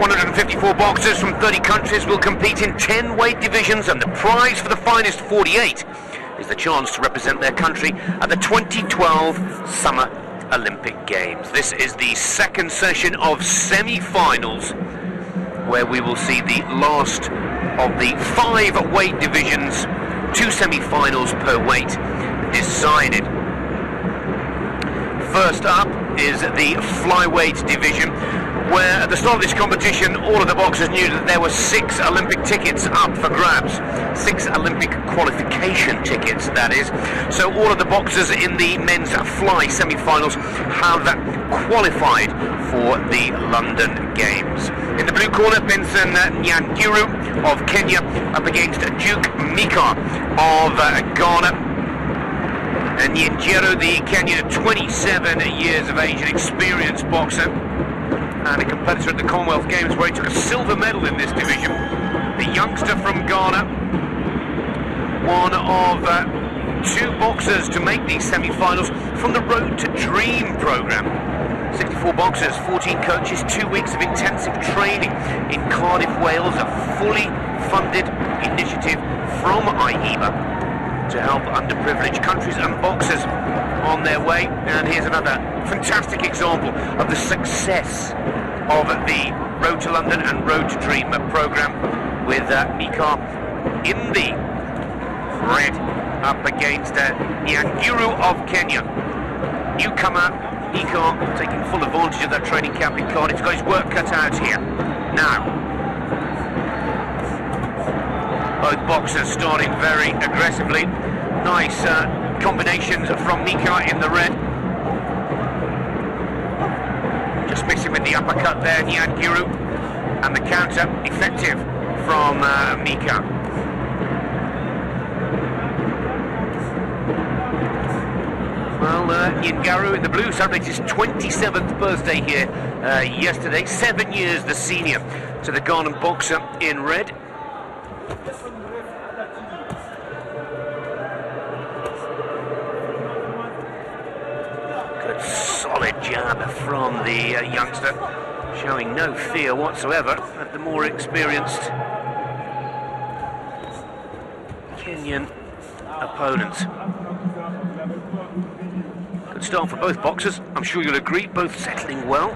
154 boxers from 30 countries will compete in 10 weight divisions, and the prize for the finest 48 is the chance to represent their country at the 2012 Summer Olympic Games. This is the second session of semi-finals, where we will see the last of the 5 weight divisions, 2 semi-finals per weight decided. First up is the flyweight division, where at the start of this competition all of the boxers knew that there were 6 Olympic tickets up for grabs. 6 Olympic qualification tickets, that is. So all of the boxers in the men's fly semi-finals have qualified for the London Games. In the blue corner, Benson Nyanguru of Kenya up against Duke Mika of Ghana. And Nyanguru, the Kenyan, 27 years of age, an experienced boxer, and a competitor at the Commonwealth Games where he took a silver medal in this division. The youngster from Ghana, one of 2 boxers to make these semi-finals from the Road to Dream programme. 64 boxers, 14 coaches, 2 weeks of intensive training in Cardiff, Wales, a fully funded initiative from AIBA to help underprivileged countries and boxers on their way. And here's another fantastic example of the success of the Road to London and Road to Dream programme, with Mika in the red up against Nyanguru of Kenya. Newcomer Mika taking full advantage of that training camp in Cardiff. He's got his work cut out here. Now, both boxers starting very aggressively. Nice combinations from Mika in the red. Just missing with the uppercut there, Nyanguru. And the counter effective from Mika. Well, Nyanguru in the blue celebrated his 27th birthday here yesterday. 7 years the senior to the Ghanaian boxer in red. Good solid jab from the youngster, showing no fear whatsoever at the more experienced Kenyan opponents. Good start for both boxers, I'm sure you'll agree, both settling well.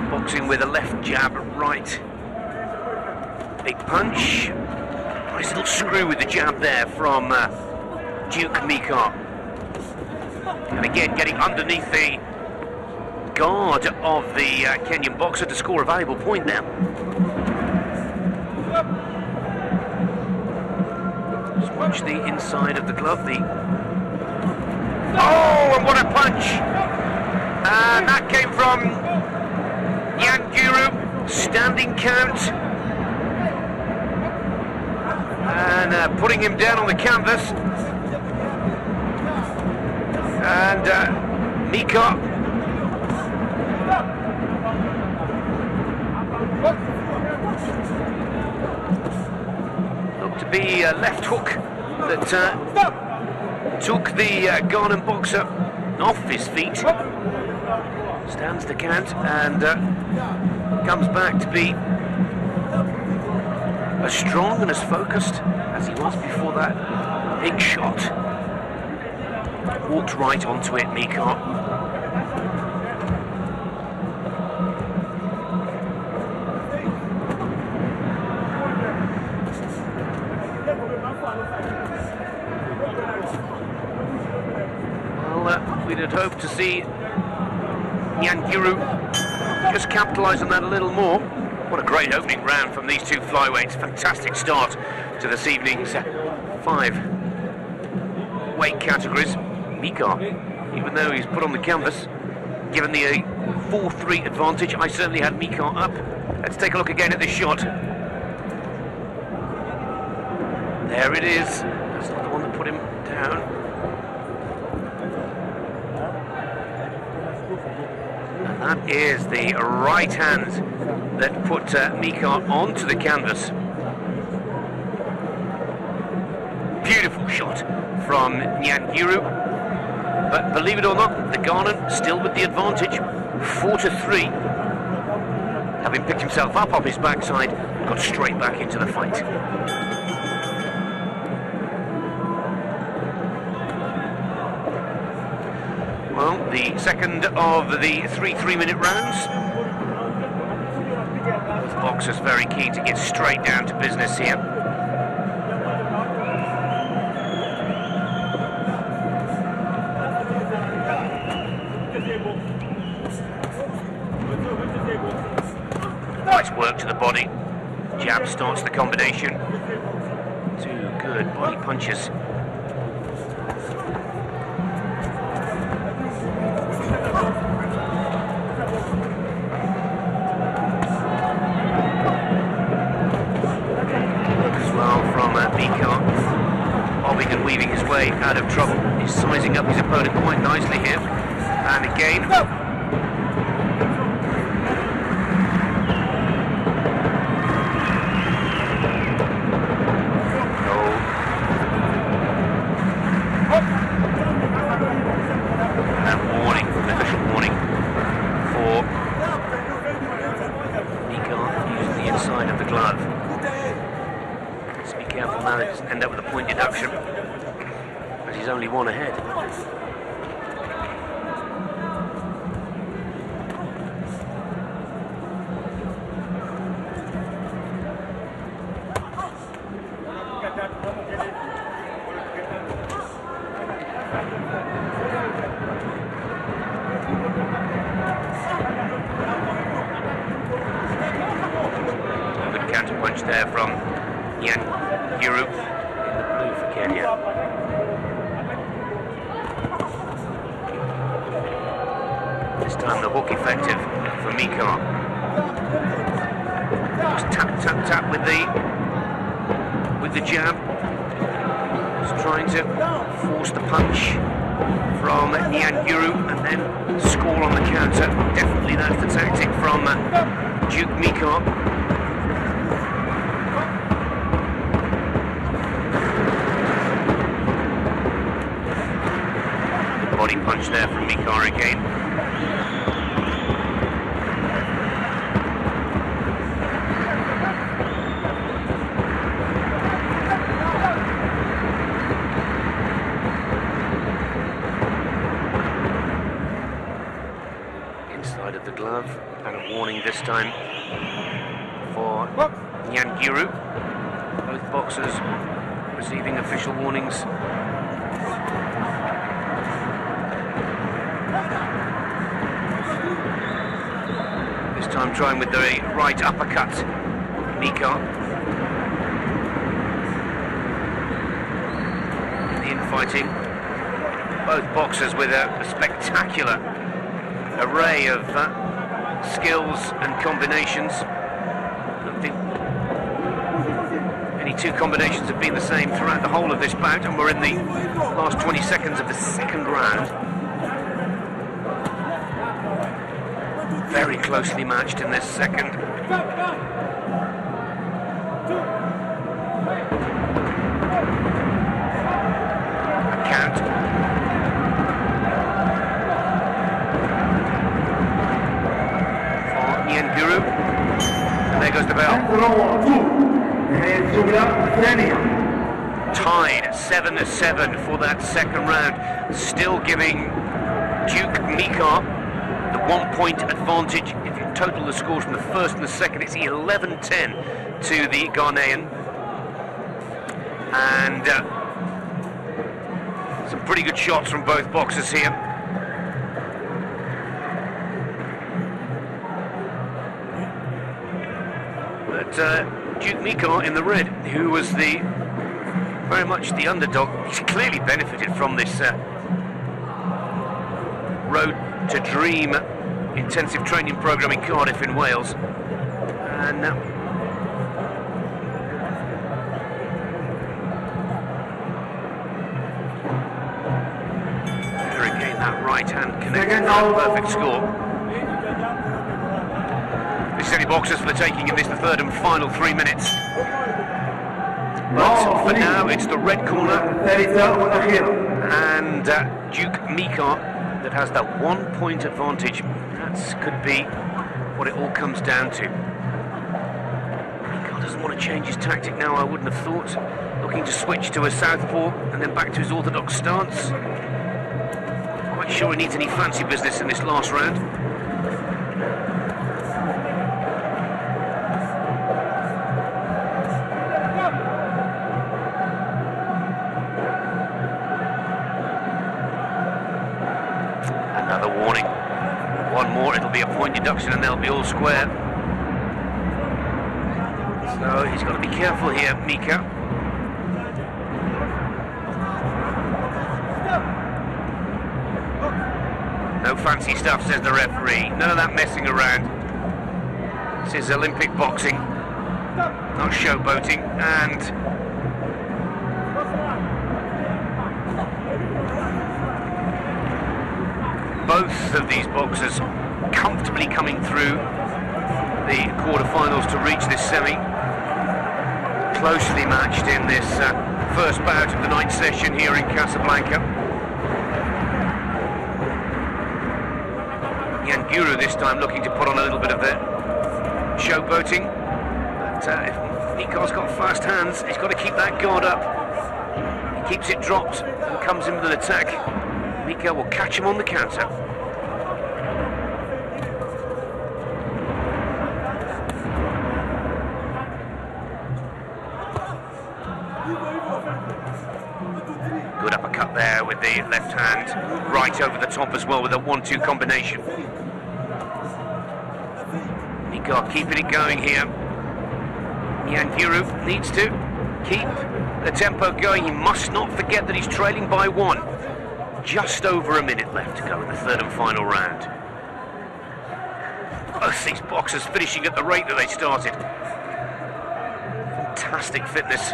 Boxing with a left jab, right big punch. Nice little screw with the jab there from Duke Mika. And again, getting underneath the guard of the Kenyan boxer to score a valuable point there. Just watch the inside of the glove. Oh, and what a punch! And that came from Nyanguru, standing count. And putting him down on the canvas. And Mika looked to be a left hook that took the Ghanaian boxer off his feet. Stands the count and comes back to be as strong and as focused as he was before that big shot. Walked right onto it, Mika. Well, we'd have hoped to see Nyanguru just capitalise on that a little more. What a great opening round from these 2 flyweights. Fantastic start to this evening's 5 weight categories. Mika, even though he's put on the canvas, given the 4-3 advantage, I certainly had Mika up. Let's take a look again at this shot. There it is. That's not the one that put him down. And that is the right hand that put Mika onto the canvas. Beautiful shot from Nyanguru. But believe it or not, the Ghanaian still with the advantage. 4-3. Having picked himself up off his backside, got straight back into the fight. Well, the second of the 3 3-minute rounds. Both boxers very keen to get straight down to business here. Nice work to the body. Jab starts the combination. Two good body punches. Bobbing and weaving his way out of trouble. He's sizing up his opponent quite nicely here. And again. And warning, official warning for Mika using the inside of the glove. Be careful now that it doesn't end up with a point deduction, as he's only one ahead. Good counter punch there from Yan Guru in the blue for Kenya. This time the hook effective for Mika. Just tap, tap, tap with the jab. Just trying to force the punch from Yan Guru and then score on the counter. Definitely that's the tactic from Duke Mika. Body punch there from Mika again. Inside of the glove, and a warning this time for Yan Guru. Both boxers receiving official warnings. This time trying with the right uppercut, Mika. In the infighting, both boxers with a spectacular array of skills and combinations. I don't think any two combinations have been the same throughout the whole of this bout, and we're in the last 20 seconds of the second round. Very closely matched in this second. A count. For Yan Guru. And there goes the bell. Tied 7-7 for that second round. Still giving Duke Mika the 1 point advantage. If you total the scores from the first and the second, it's 11-10 to the Ghanaian. And some pretty good shots from both boxers here. But Duke Mika in the red, who was very much the underdog, he's clearly benefited from this Road to Dream intensive training program in Cardiff in Wales. And there again, that right hand connected for a perfect score. This is only boxers for the taking in this, the third and final 3 minutes. But for now, it's the red corner and Duke Mika that has that 1 point advantage. That That could be what it all comes down to. He doesn't want to change his tactic now, I wouldn't have thought. Looking to switch to a southpaw and then back to his orthodox stance. Quite sure he needs any fancy business in this last round. Another warning. One more, it'll be a point deduction and they'll be all square. So he's got to be careful here, Mika. No fancy stuff, says the referee. None of that messing around. This is Olympic boxing, not showboating. And both of these boxers comfortably coming through the quarterfinals to reach this semi. Closely matched in this first bout of the night session here in Casablanca. Guru this time looking to put on a little bit of the showboating. But if Mika's got fast hands, he's got to keep that guard up. He keeps it dropped and comes in with an attack. Mika will catch him on the counter. Good uppercut there with the left hand, right over the top as well with a 1-2 combination. Mika keeping it going here. Nyanguru needs to keep the tempo going. He must not forget that he's trailing by 1. Just over a minute left to go in the third and final round. Both these boxers finishing at the rate that they started. Fantastic fitness.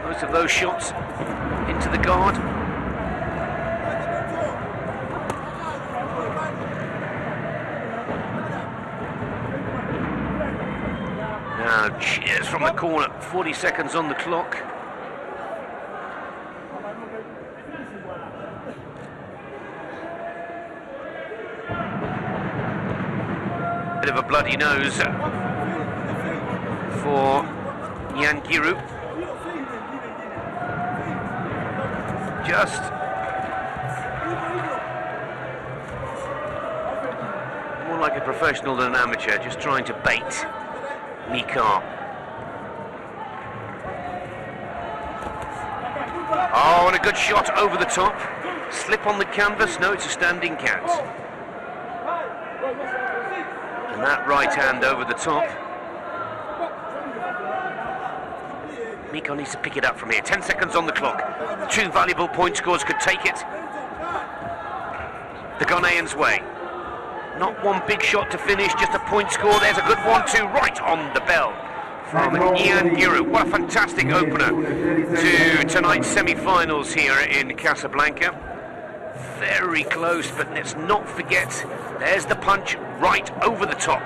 Most of those shots into the guard. Now cheers from the corner, 40 seconds on the clock. Bit of a bloody nose for Nyanguru. Just more like a professional than an amateur, just trying to bait Mika. Oh, and a good shot over the top. Slip on the canvas. No, it's a standing count. And that right hand over the top. Mika needs to pick it up from here. 10 seconds on the clock. 2 valuable point scores could take it the Ghanaians' way. Not one big shot to finish, just a point score. There's a good 1-2 right on the bell from Nyanguru. What a fantastic opener to tonight's semi-finals here in Casablanca. Very close, but let's not forget, there's the punch right over the top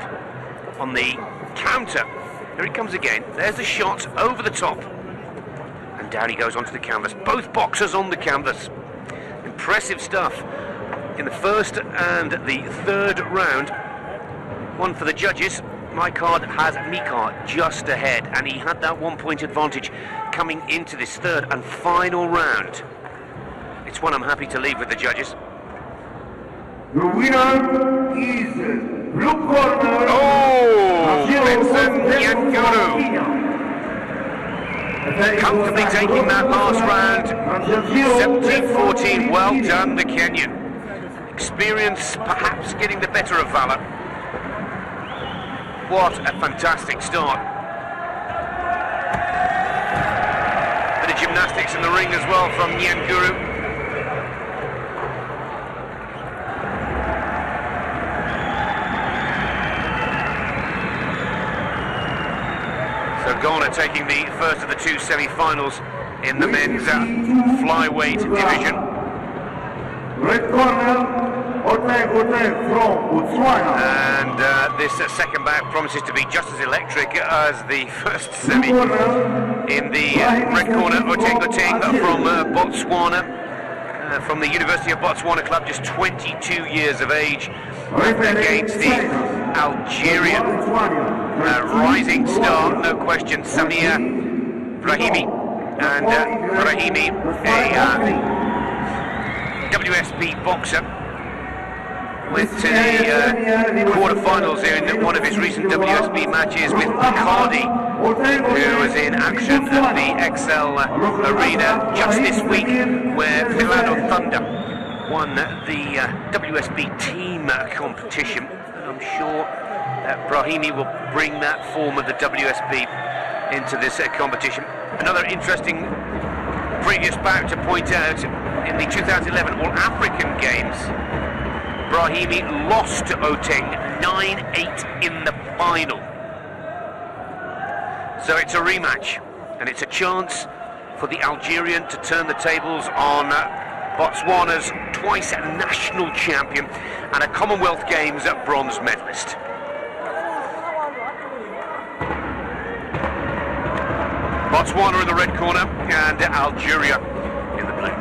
on the counter. Here it comes again. There's the shot over the top. And down he goes onto the canvas. Both boxers on the canvas. Impressive stuff in the first and the third round. One for the judges. My card has Mika just ahead, and he had that 1-point advantage coming into this third and final round. It's one I'm happy to leave with the judges. The winner is blue corner. Oh, Vincent Nyanguru comfortably taking that last round. 17-14. Well done, the Kenyan. Experience perhaps getting the better of valour. What a fantastic start. Bit of gymnastics in the ring as well from Nyanguru. So Ghana taking the first of the 2 semi-finals in the men's flyweight division. Red corner, Ote from Botswana. And this second bout promises to be just as electric as the first semi. In the red corner, Oteng from Botswana. from the University of Botswana club, just 22 years of age, against the Algerian rising star, no question, Samir Brahimi. And Brahimi, a WSB boxer, went to the quarterfinals in one of his recent WSB matches with Picardi, who was in action at the XL Arena just this week, where Milano Thunder won the WSB team competition. And I'm sure that Brahimi will bring that form of the WSB into this competition. Another interesting previous bout to point out, in the 2011 All-African Games, Brahimi lost to Oteng 9-8 in the final. So it's a rematch, and it's a chance for the Algerian to turn the tables on Botswana's twice national champion and a Commonwealth Games bronze medalist. Botswana in the red corner and Algeria in the blue.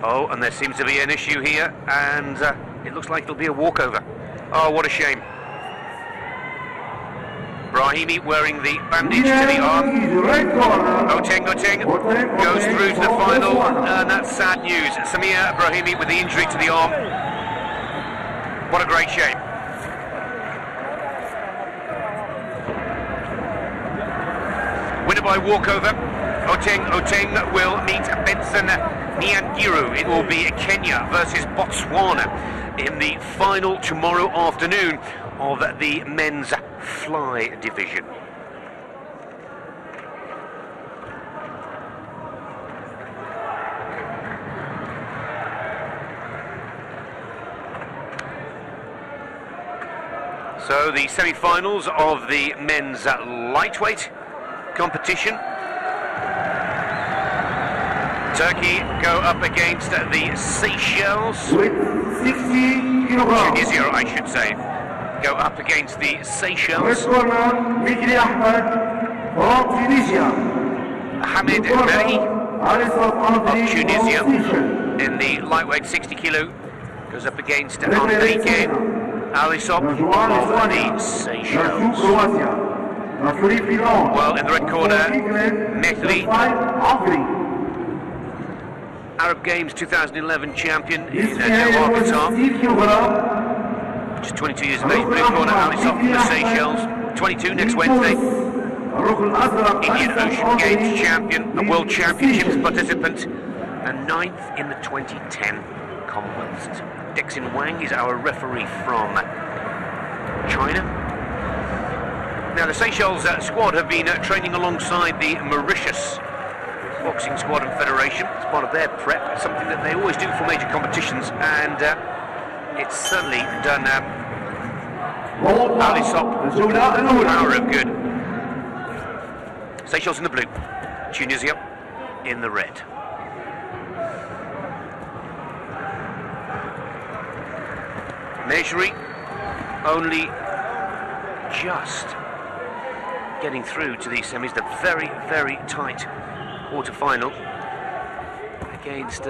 Oh, and there seems to be an issue here, and it looks like it'll be a walkover. Oh, what a shame. Brahimi wearing the bandage to the arm. Oteng goes through to the final, and that's sad news. Samir Brahimi with the injury to the arm. What a great shame. Winner by walkover. Oteng will meet Benson Nyangiru. It will be Kenya versus Botswana in the final tomorrow afternoon of the men's fly division. So the semi-finals of the men's lightweight competition. Turkey go up against the Seychelles. With 60 kilograms. Tunisia, I should say, go up against the Seychelles. Hamid Meri of Tunisia in the lightweight 60 kilo goes up against Enrique Alisop of the Seychelles. Well, in the red corner, Mehdi, Arab Games 2011 champion in Qatar, just 22 years of age. Blue corner, Alisop from the Seychelles, 22 next Wednesday. Indian Ocean Games champion, a World Championships participant, and 9th in the 2010 Commonwealths. Dexin Wang is our referee from China. Now, the Seychelles squad have been training alongside the Mauritius Boxing Squad and Federation. It's part of their prep, something that they always do for major competitions, and it's certainly done Alisop a power of good. Seychelles in the blue, Tunisia in the red. Mejri only just getting through to these semis, the very, very tight quarter-final against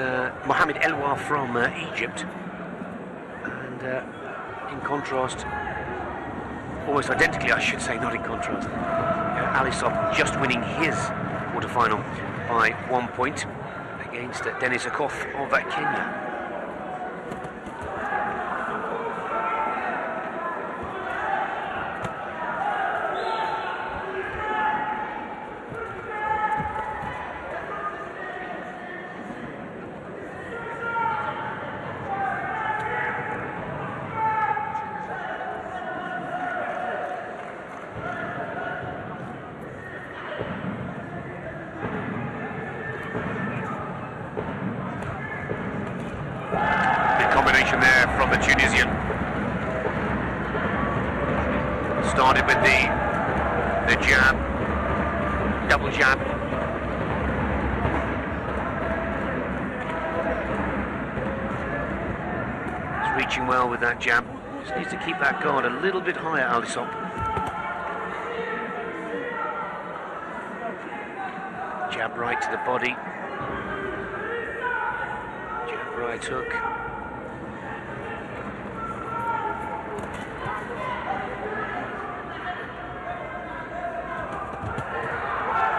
Mohamed Elwa from Egypt. And in contrast, almost identically, I should say, not in contrast, Alisop just winning his quarter-final by 1 point against Denis Akoff of Kenya. There from the Tunisian. Started with the jab, double jab. He's reaching well with that jab. Just needs to keep that guard a little bit higher, Alisop. right to the body. Jab right hook.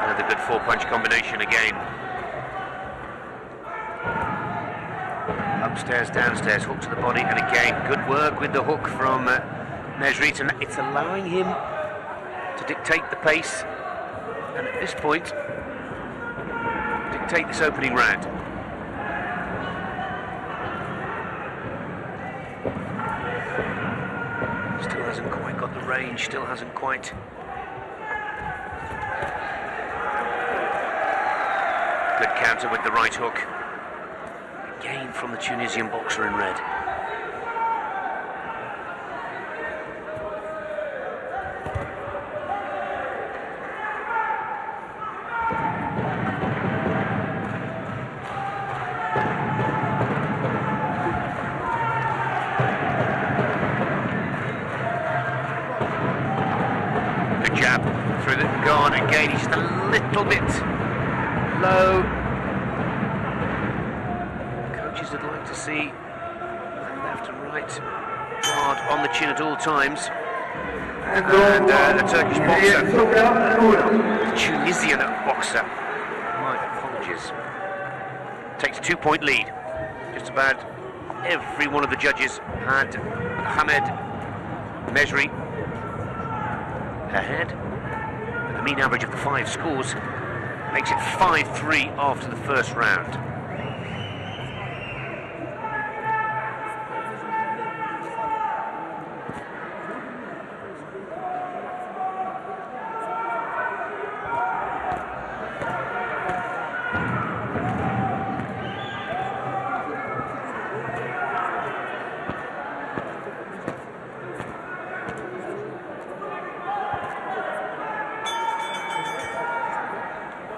Another good four-punch combination again. Upstairs, downstairs, hook to the body, and again, good work with the hook from Mejri. It's allowing him to dictate the pace, and at this point, dictate this opening round. Still hasn't quite got the range, still hasn't quite. Good counter with the right hook. Again from the Tunisian boxer in red. Good jab through the guard. Again, he's just a little bit low. Coaches would like to see left and right guard on the chin at all times. And the Turkish boxer, the Tunisian boxer, my apologies, takes a 2-point lead. Just about every one of the judges had Hamed Mejri ahead. And the mean average of the 5 scores makes it 5-3 after the first round.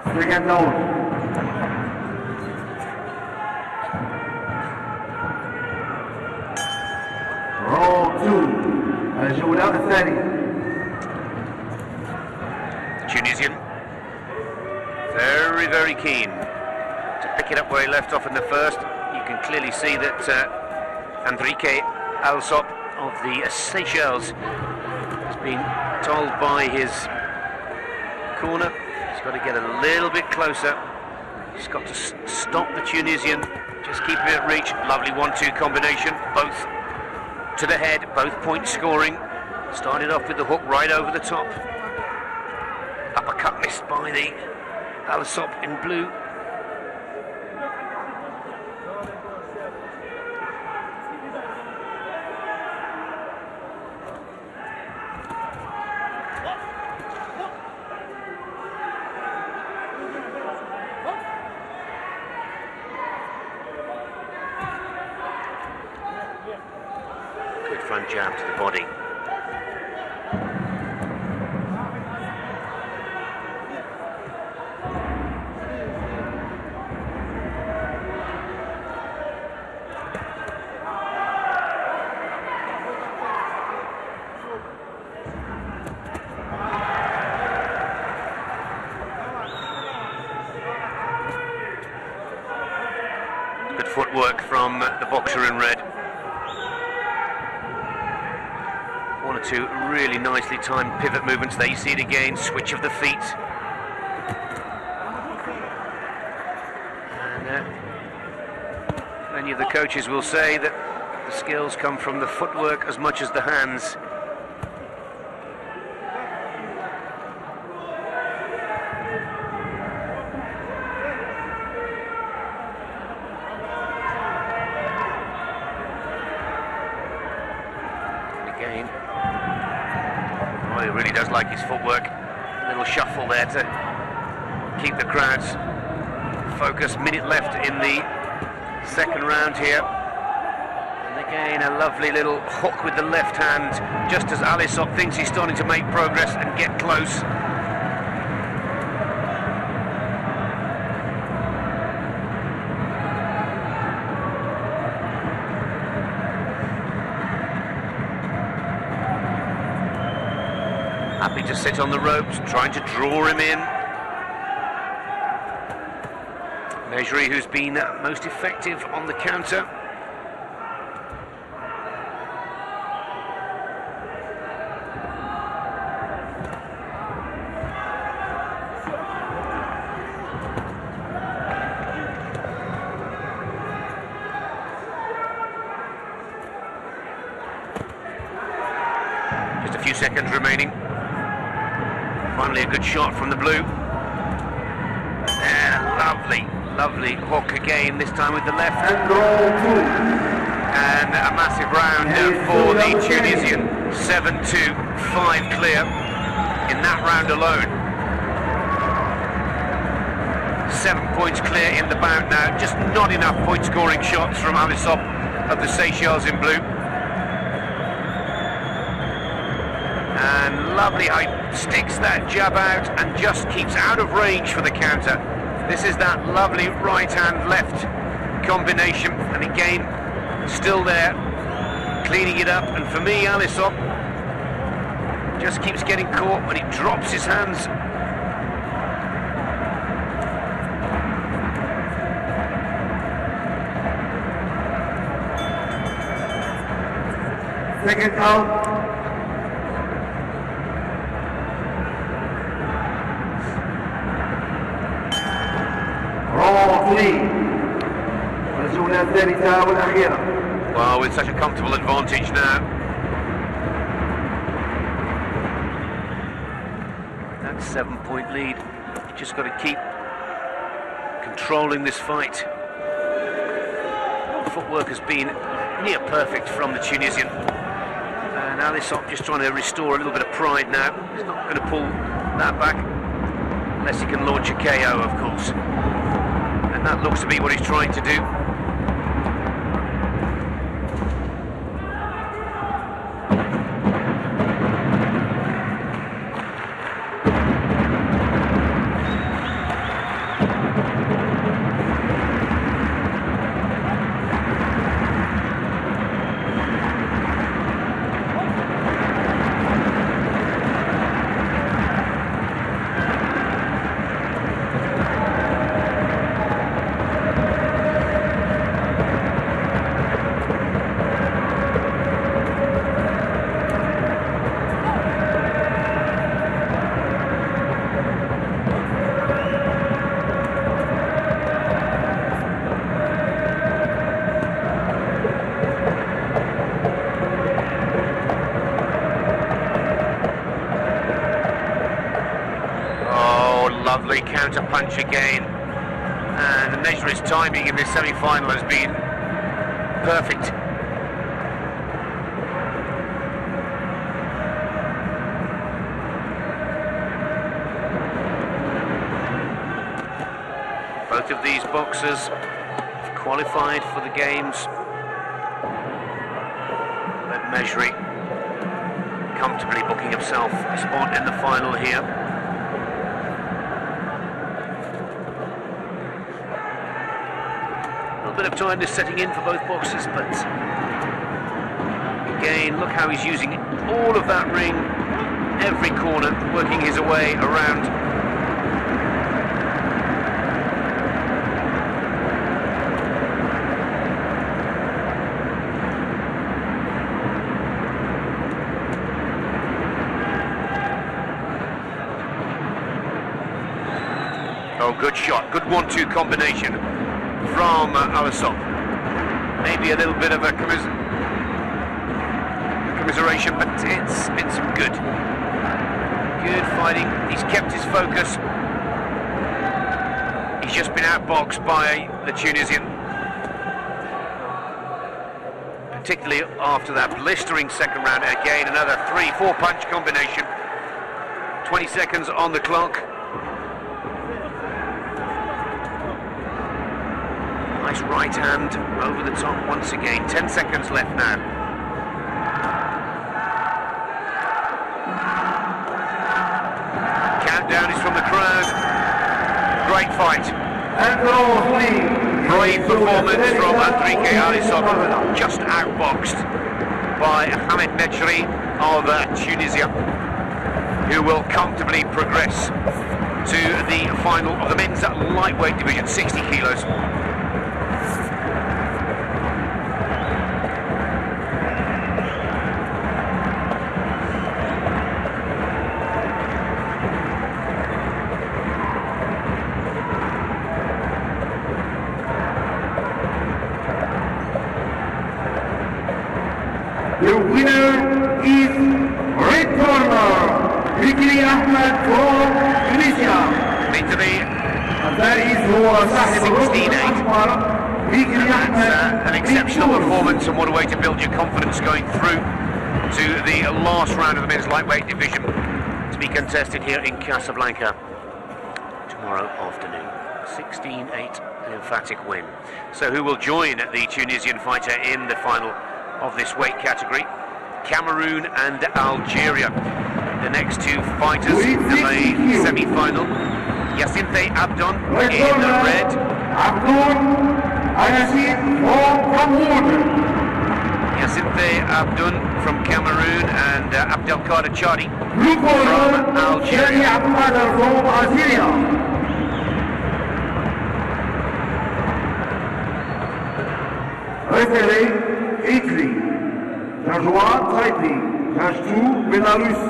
Second down. Round 2. الجولة الثانية. Tunisian, very keen to pick it up where he left off in the first. You can clearly see that Enrique Alsop of the Seychelles has been told by his corner he's got to get a little bit closer. He's got to stop the Tunisian, just keep him at reach. Lovely 1-2 combination, both to the head, both point scoring. Started off with the hook right over the top. Uppercut missed by the Alsop in blue. Good front jab to the body. Good footwork from the boxer in red. One or two really nicely timed pivot movements there. You see it again, switch of the feet. And many of the coaches will say that the skills come from the footwork as much as the hands. Again, oh, he really does like his footwork. A little shuffle there to keep the crowds focused. Minute left in the second round here. And again, a lovely little hook with the left hand, just as Alsop thinks he's starting to make progress and get close. Happy to sit on the ropes, trying to draw him in. Mejri, who's been most effective on the counter. Just a few seconds remaining. Finally a good shot from the blue. Lovely hook again, this time with the left. And a massive round for the Tunisian. 7-2, 5 clear in that round alone. 7 points clear in the bout now. Just not enough point scoring shots from Alisop of the Seychelles in blue. And lovely how he sticks that jab out and just keeps out of range for the counter. This is that lovely right hand left combination, and again still there, cleaning it up. And for me, Alisop just keeps getting caught when he drops his hands. Second out. والجولة الثالثة والأخيرة. Well, with such a comfortable advantage now. That 7-point lead. You've just got to keep controlling this fight. Footwork has been near perfect from the Tunisian. And Alisop just trying to restore a little bit of pride now. He's not going to pull that back unless he can launch a KO, of course. And that looks to be what he's trying to do. Lovely counter punch again, and Mejri's timing in this semi-final has been perfect. Both of these boxers have qualified for the games, but Mejri comfortably booking himself a spot in the final here. A bit of time is setting in for both boxers, but again, look how he's using all of that ring, every corner, working his way around. Oh, good shot, good 1-2 combination from Alisop. Maybe a little bit of a commiseration, but it's been some good fighting. He's kept his focus. He's just been outboxed by the Tunisian, particularly after that blistering second round. Again, another 3-4 punch combination. 20 seconds on the clock. Nice right hand over the top once again. 10 seconds left now. Countdown is from the crowd. Great fight. Brave performance from Enrique Alisop, just outboxed by Hamed Mejri of Tunisia, who will comfortably progress to the final of the men's lightweight division, 60 kilos. The winner is red corner, Fikri Ahmed from Tunisia. Italy, And that is هو صاحب الركن 16-8. الأحمر فكري That's أحمد an exceptional performance, and what a way to build your confidence going through to the last round of the men's lightweight division, to be contested here in Casablanca tomorrow afternoon. 16-8, an emphatic win. So who will join the Tunisian fighter in the final of this weight category? Cameroon and Algeria, the next two fighters in the semi-final. Yacinthe Abdon in the red. Abdon Ayasid from Cameroon. Yacinthe Abdon from Cameroon and Abdelkader Chadi Blue corner, from Algeria. Shadi Abdulkader from Algeria. Referee Italy. Judge 1 Taipei. Judge 2 Belarus.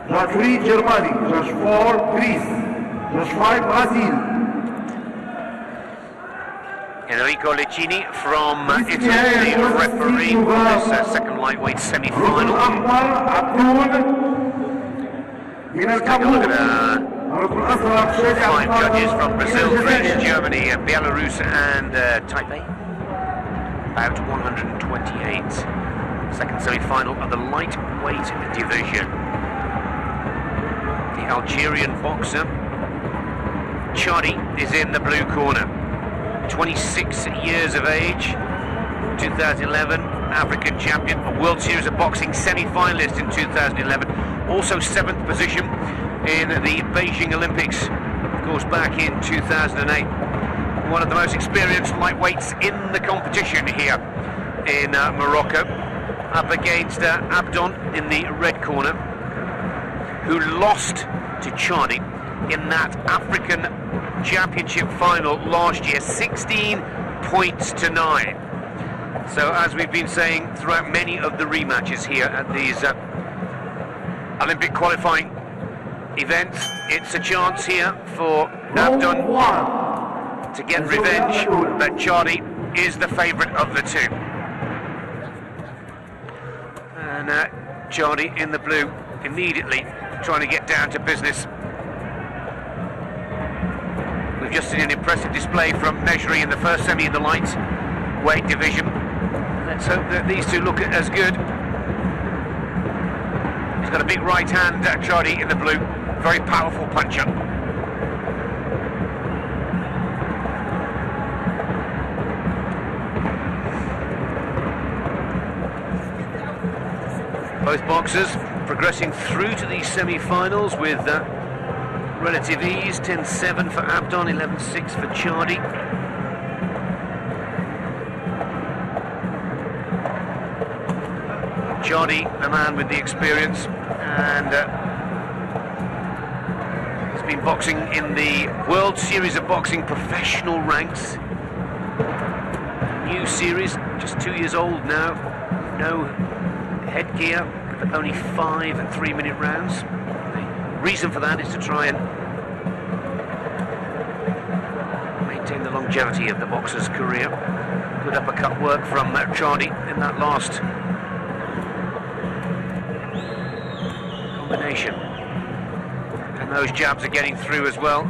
Judge 3 Germany. Judge 4 Greece. Judge 5 Brazil. Enrico Lecchini from Italy, the referee for this second lightweight semi-final. Let's take a look at 5 judges from Brazil, Greece, Germany, Belarus and Taipei. About 128. Second semi-final of the lightweight division. The Algerian boxer Chadi is in the blue corner. 26 years of age, 2011 African champion, a World Series of Boxing semi-finalist in 2011, also 7th position in the Beijing Olympics, of course back in 2008. One of the most experienced lightweights in the competition here in Morocco, up against Abdon in the red corner, who lost to Chadi in that African Championship final last year, 16 points to 9. So as we've been saying throughout many of the rematches here at these Olympic qualifying events, it's a chance here for Abdon to get revenge, but Chadi is the favourite of the two. And Chadi in the blue, immediately trying to get down to business. We've just seen an impressive display from Mejri in the first semi in the lightweight division. Let's hope that these two look as good. He's got a big right hand, Chadi in the blue, very powerful puncher. Both boxers progressing through to these semi-finals with relative ease. 10-7 for Abdon, 11-6 for Chadi. Chadi, the man with the experience, and has been boxing in the World Series of Boxing professional ranks. New series, just 2 years old now. No headgear, but only 5 3-minute rounds. The reason for that is to try and maintain the longevity of the boxer's career. Good uppercut work from Chadi in that last combination. And those jabs are getting through as well.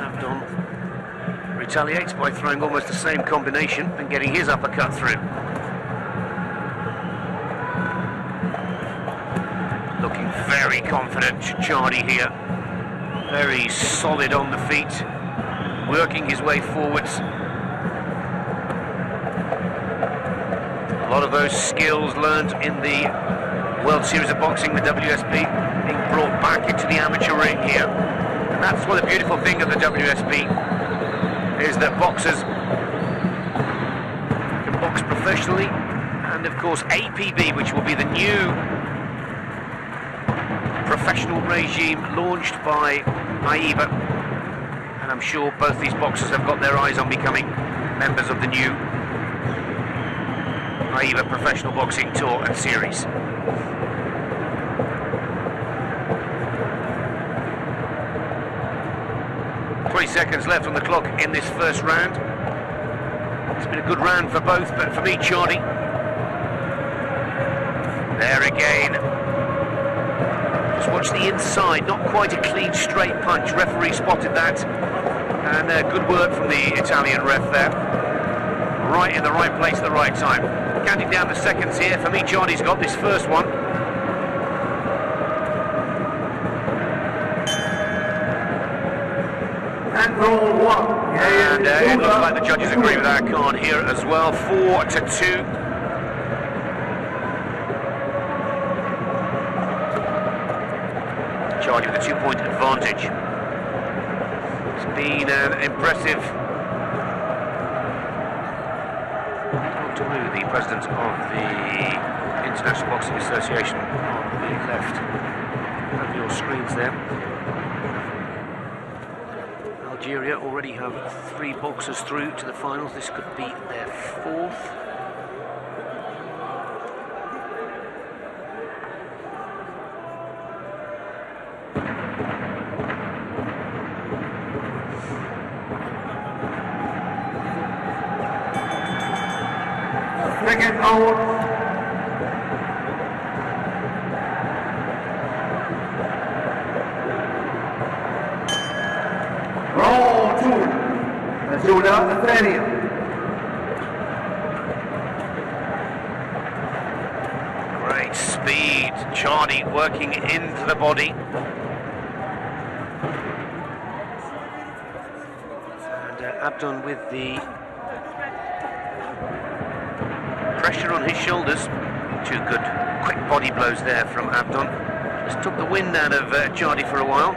Abdon retaliates by throwing almost the same combination and getting his uppercut through. Looking very confident, Chadi here. Very solid on the feet, working his way forwards. A lot of those skills learned in the World Series of Boxing, the WSB, being brought back into the amateur ring here. And that's what the beautiful thing of the WSB is, that boxers can box professionally and And of course APB, which will be the new professional regime launched by AIBA, and I'm sure both these boxers have got their eyes on becoming members of the new AIBA Professional Boxing Tour and Series. Seconds left on the clock in this first round. It's been a good round for both, but for me, Chardy. There again. Just watch the inside, not quite a clean straight punch. Referee spotted that, and good work from the Italian ref there. Right in the right place at the right time. Counting down the seconds here. For me, Chardy's got this first one. And it looks like the judges agree with our card here as well. 4-2. Chardy with a 2-point advantage. It's been an impressive. Dr. Wu, the president of the International Boxing Association, on the left of your screens there. Algeria already have 3 boxers through to the finals. This could be their 4th. Second out. Great speed, Chardy working into the body. And Abdon with the pressure on his shoulders. 2 good quick body blows there from Abdon. Just took the wind out of Chardy for a while.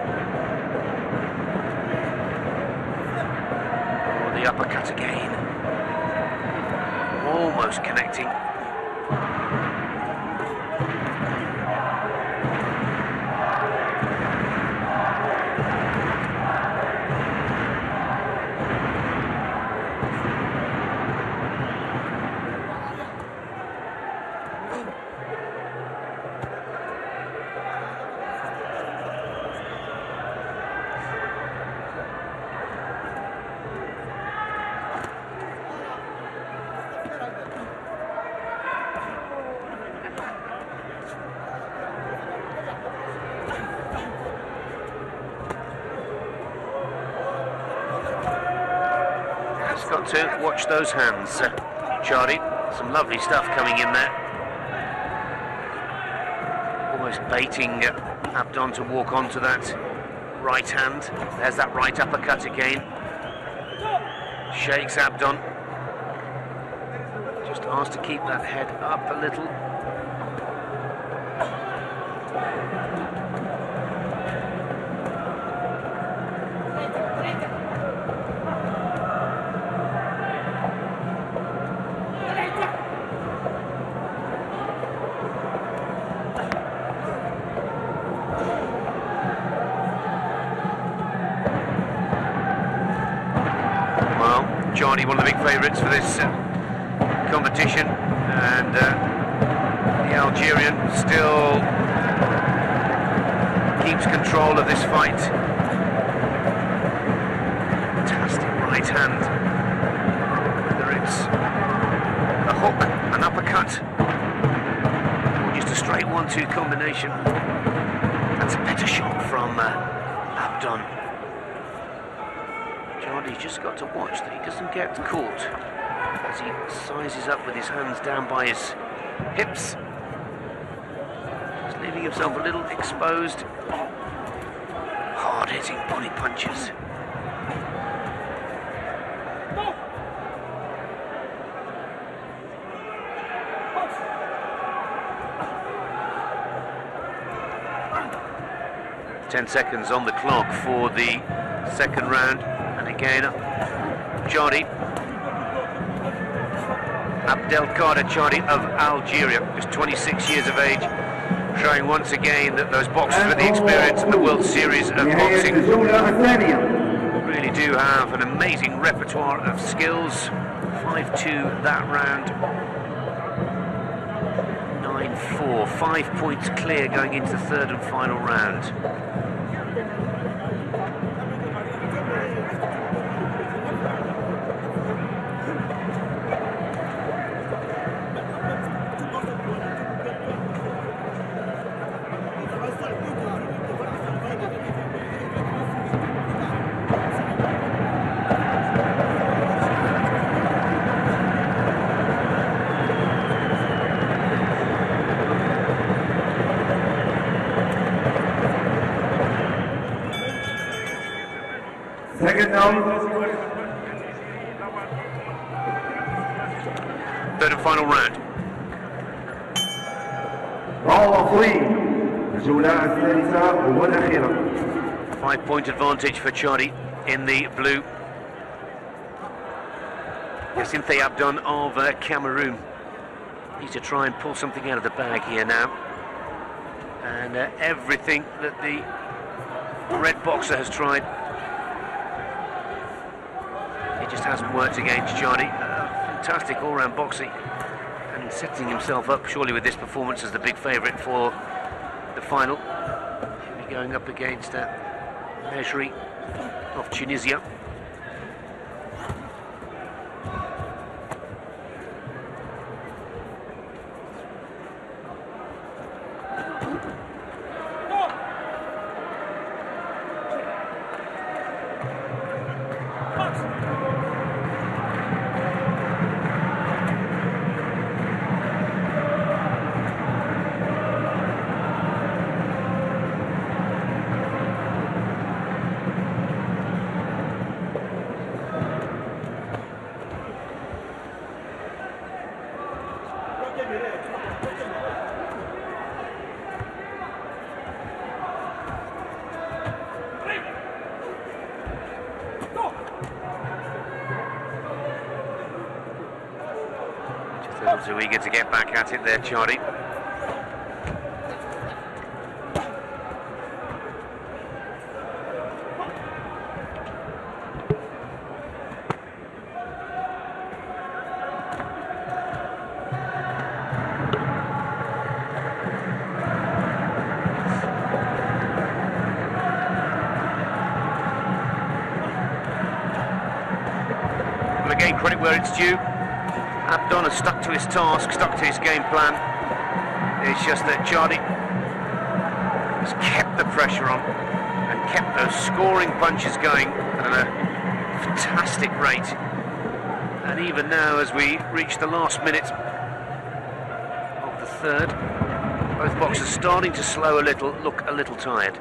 The uppercut again, almost connecting. Got to watch those hands, Chardy. Some lovely stuff coming in there. Almost baiting Abdon to walk onto that right hand. There's that right uppercut again. Shakes Abdon. Just asked to keep that head up a little. Chardy, one of the big favourites for this competition, and the Algerian still keeps control of this fight. Fantastic right hand, whether it's a hook, an uppercut, or just a straight 1-2 combination. That's a better shot from Abdon. Chardy's just got to watch that he doesn't get caught as he sizes up with his hands down by his hips. Just leaving himself a little exposed. Hard-hitting body punches. Ten seconds on the clock for the second round. And again, Chardy Abdelkader Chadi of Algeria, just 26 years of age, showing once again that those boxers with the experience in the World Series of boxing really do have an amazing repertoire of skills. 5-2 that round. 9-4, 5 points clear going into the third and final round. Second down. Third and final round. الجولة الثالثة والأخيرة. 5-point advantage for Chadi in the blue. Yassine Abdon of Cameroon needs to try and pull something out of the bag here now. And everything that the red boxer has tried, it just hasn't worked against Chadi. Fantastic all-round boxing, and setting himself up surely with this performance as the big favourite for the final. He'll be going up against Mejri of Tunisia. So eager to get back at it there, Chadi. Well, again, credit where it's due. Abdon has stuck to his task, stuck to his game plan. It's just that Chadi has kept the pressure on and kept those scoring punches going at a fantastic rate. And even now, as we reach the last minute of the third, both boxers starting to slow a little, look a little tired.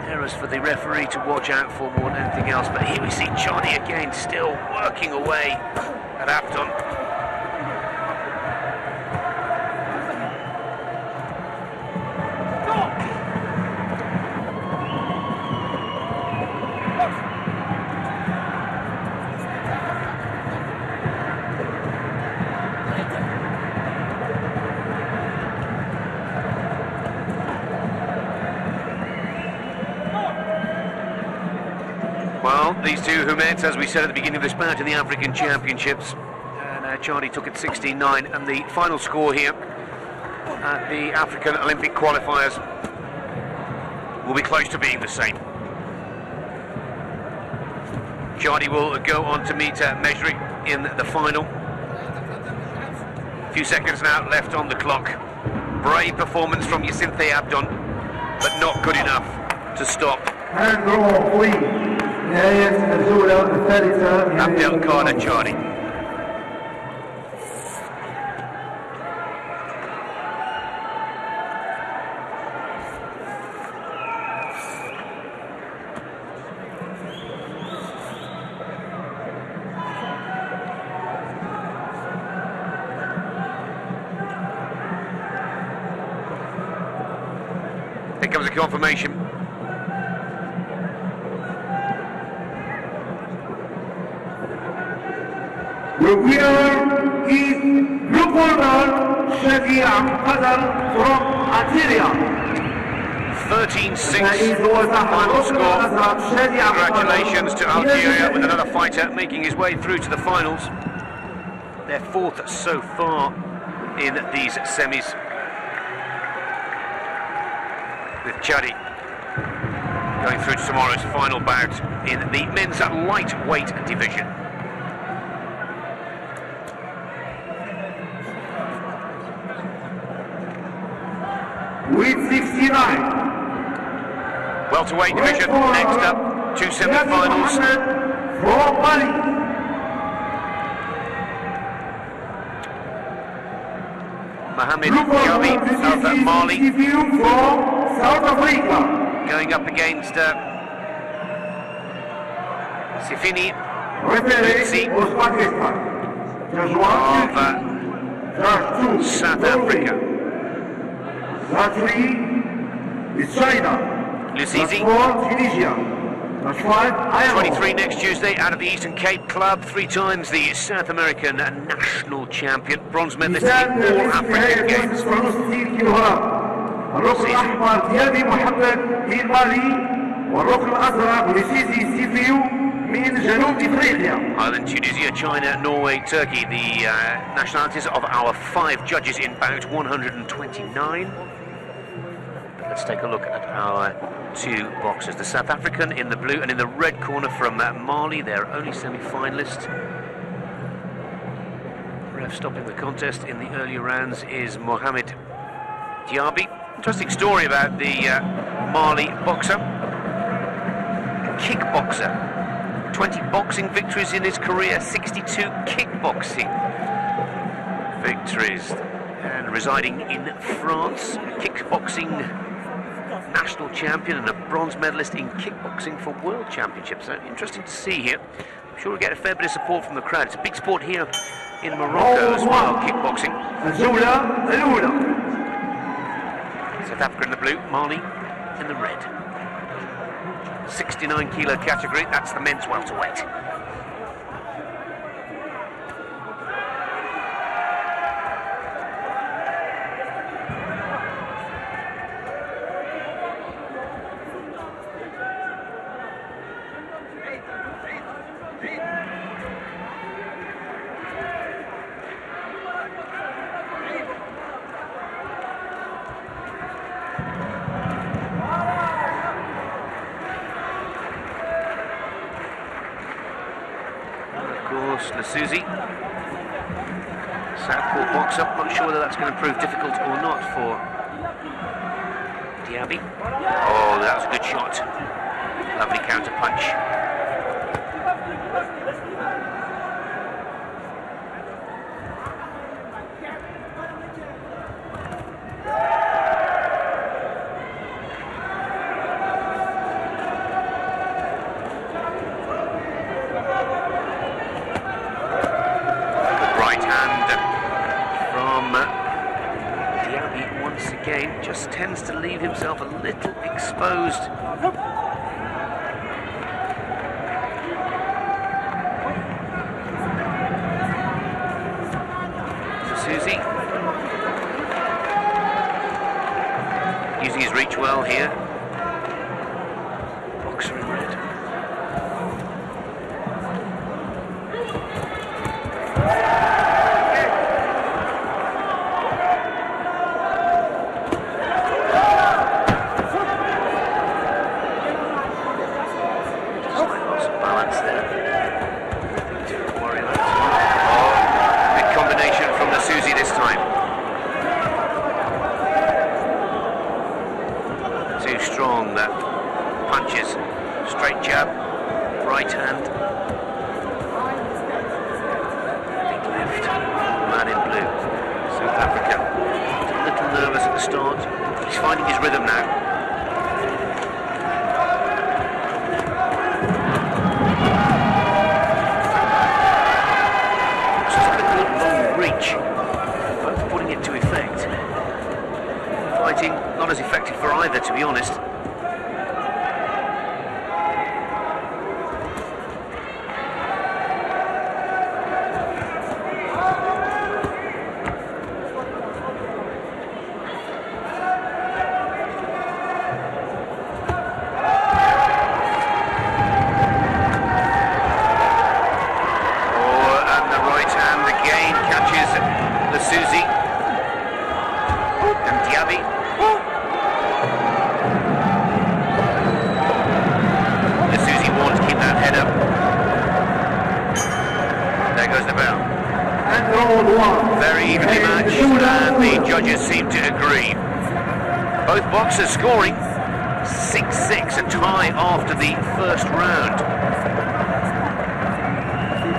Errors for the referee to watch out for more than anything else, but here we see Chadi again still working away at Abdon. Well, these two who met, as we said at the beginning of this bout, in the African Championships, and Chadi took it 16-9, and the final score here at the African Olympic qualifiers will be close to being the same. Chadi will go on to meet Mejri in the final. A few seconds now left on the clock. Brave performance from Yassine Abdon, but not good enough to stop Abdelkader Chadi. Here comes a confirmation. The winner is blue corner, Shadia Qadar from Algeria. 13-6 final score. Congratulations to Algeria with another fighter making his way through to the finals. Their fourth so far in these semis, with Chadi going through to tomorrow's final bout in the men's lightweight division. With 69. Welterweight division next up, two semi-finals. From Mali. Mohamed Jabi of Mali from South Africa. going up against Sifini Referee of South Africa. That 3 is China. Luzizi, Tunisia. 23 next Tuesday, out of the Eastern Cape Club, 3 times the South American national champion, bronze medalist in all African Games. الركن الأحمر ديابي محمد من مالي والركن الأزرق لسيزي سيفيو من جنوب إفريقيا. Ireland, Tunisia, China, Norway, Turkey, the nationalities of our 5 judges in bout 129. But let's take a look at our 2 boxers. The South African in the blue and in the red corner from Mali, their only semi-finalist. Ref stopping the contest in the earlier rounds is Mohamed Diaby. Interesting story about the Mali boxer, kickboxer. 20 boxing victories in his career, 62 kickboxing victories, and residing in France, kickboxing national champion and a bronze medalist in kickboxing for world championships. So interesting to see here. I'm sure we'll get a fair bit of support from the crowd. It's a big sport here in Morocco as well, kickboxing. South Africa in the blue, Mali in the red. 69 kilo category, that's the men's welterweight. Susie, southpaw box up, not sure whether that's going to prove difficult or not for Diaby. Oh, that was a good shot. Lovely counter punch. Just tends to leave himself a little exposed. Susie using his reach well here. Boxer in red. Punches, straight jab, right hand, big left, man in blue. South Africa, a little nervous at the start, he's finding his rhythm now. Just a good long reach, both putting it to effect. Fighting not as effective for either, to be honest. the judges seem to agree. Both boxers scoring 6-6, a tie after the first round.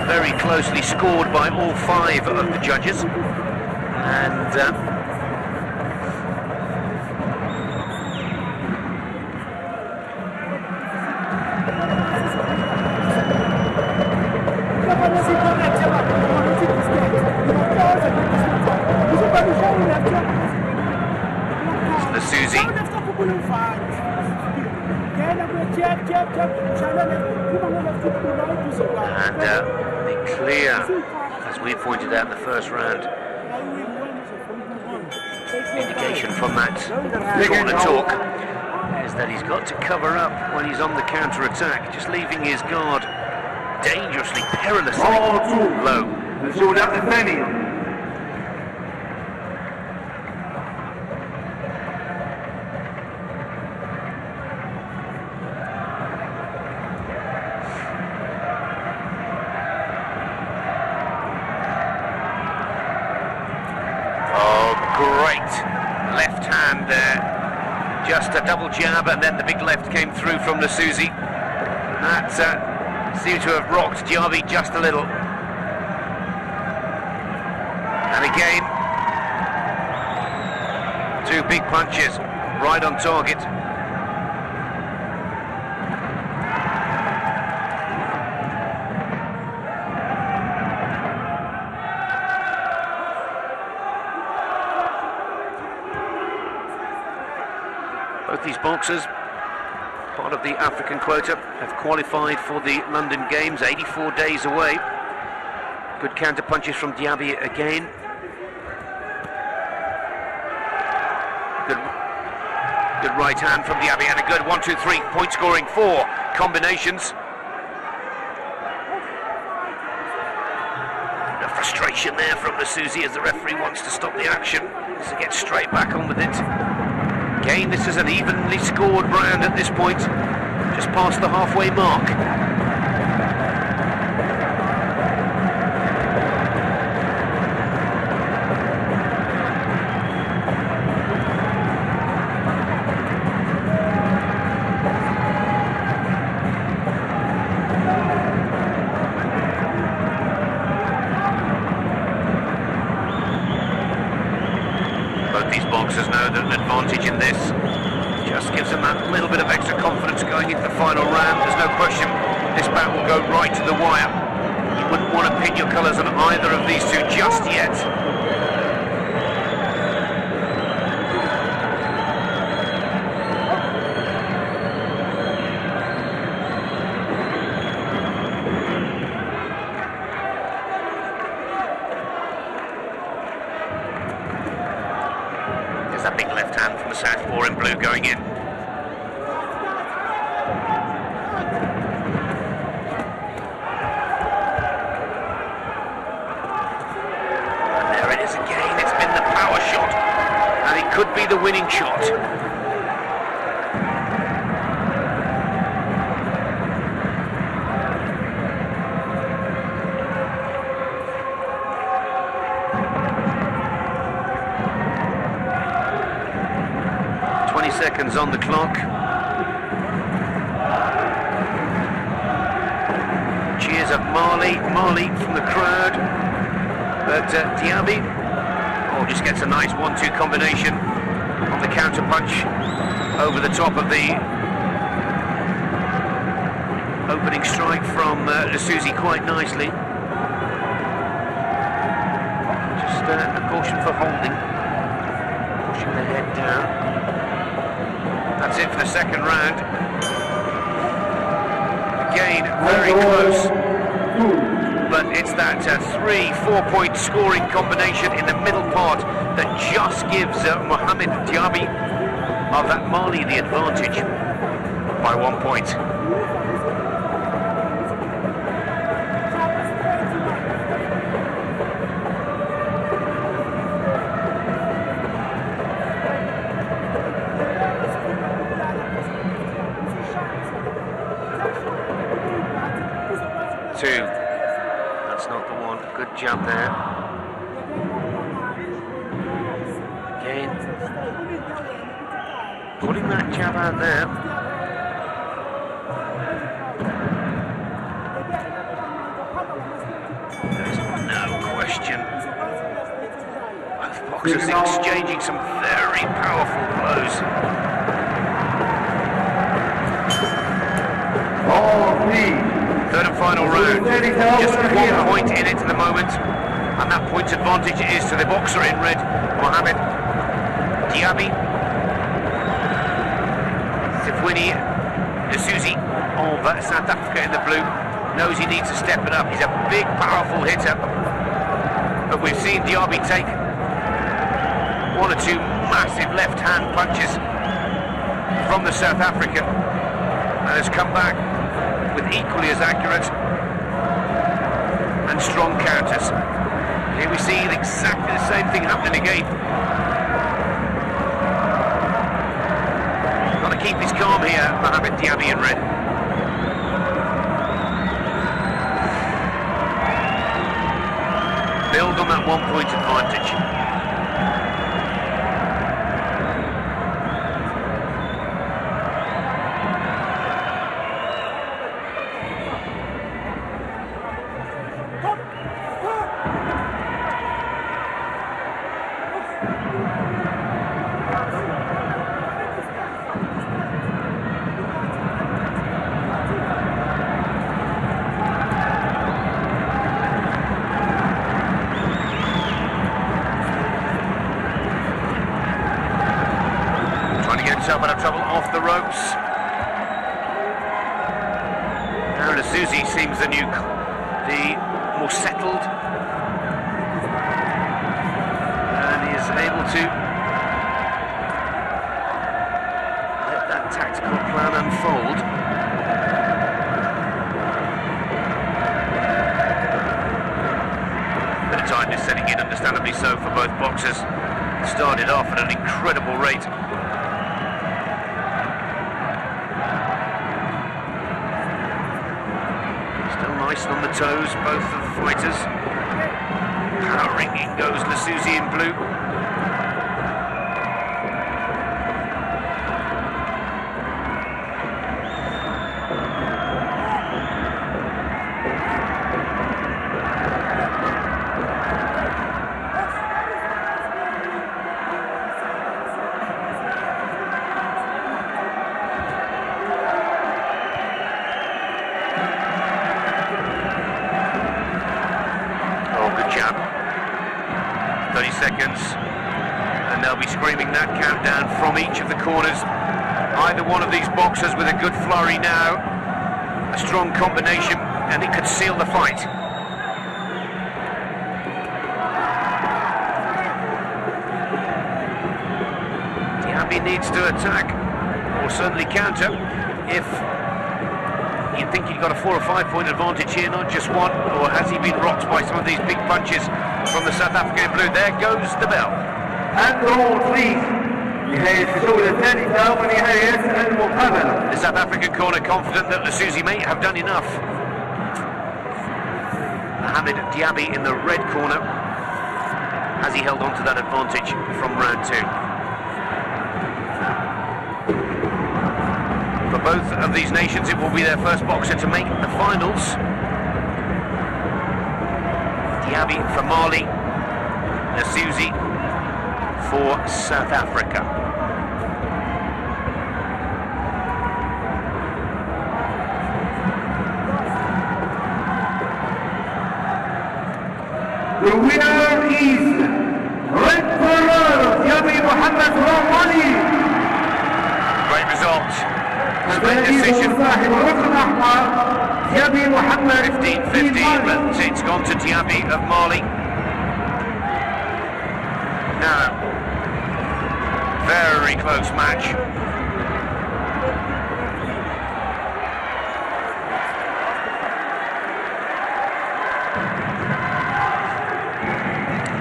Very closely scored by all 5 of the judges. And Susie. And the clear, as we pointed out in the first round, indication from that corner talk is that he's got to cover up when he's on the counter-attack, just leaving his guard dangerously, perilously low. Great left hand there, just a double jab, and then the big left came through from the Susie. That seemed to have rocked Diaby just a little. And again, 2 big punches right on target. Both these boxers, part of the African quota, have qualified for the London Games, 84 days away. Good counter punches from Diaby again. Good right hand from Diaby, and a good 1-2-3 point scoring 4 combinations. The frustration there from the Susie as the referee wants to stop the action, to get straight back on with it. Again, this is an evenly scored round at this point, just past the halfway mark. Both these boxers know that an advantage in this just gives them that little bit of extra confidence going into the final round. There's no question this bout will go right to the wire. You wouldn't want to pin your colours on either of these two just yet. A big left hand from the southpaw in blue going in. And there it is again. It's been the power shot, and it could be the winning shot. Seconds on the clock. Cheers of Marley from the crowd, but Diaby just gets a nice 1-2 combination on the counter punch over the top of the opening strike from Susie quite nicely. Just a caution for holding, pushing the head down. That's it for the second round. Again, very close. But it's that 3-4 point scoring combination in the middle part that just gives Mohamed Diaby of that Mali the advantage by 1 point. Two. That's not the one. Good jab there. Putting that jab out there. There's no question. Both boxers exchanging some very powerful blows. Third and final round. Just 1 point in it at the moment. And that points advantage is to the boxer in red, Mohamed Diaby. Sifwini Nsuzi of South Africa in the blue knows he needs to step it up. He's a big, powerful hitter. But we've seen Diaby take 1 or 2 massive left-hand punches from the South African and has come back with equally as accurate and strong counters. Here we see exactly the same thing happening again. Got to keep his calm here, Mohamed Diaby in red. Build on that 1 point advantage. Himself out of trouble off the ropes. Now Nsuzi seems the more settled, and he is able to let that tactical plan unfold. Bit of time is setting in, understandably so, for both boxers. Started off at an incredible rate. Nice on the toes, both of the fighters. Powering in goes Nsuzi in blue. Jab. 30 seconds, and they'll be screaming that countdown from each of the corners. Either one of these boxers with a good flurry now, a strong combination, and it could seal the fight. Diaby needs to attack, or certainly counter, if you'd think he'd got a 4 or 5 point advantage here, not just one, or has he been rocked by some of these big punches from the South African blue? There goes the bell. And roll, please. The South African corner confident that Nsuzi may have done enough. Mohamed Diaby in the red corner. Has he held on to that advantage from round 2? For both of these nations, it will be their first boxer to make the finals. Diaby for Mali, Nsuzi for South Africa. The winner is red corner, Diaby Mohamed from Mali. Great result. Split decision. 15-15, but it's gone to Diaby of Mali. Now, very close match.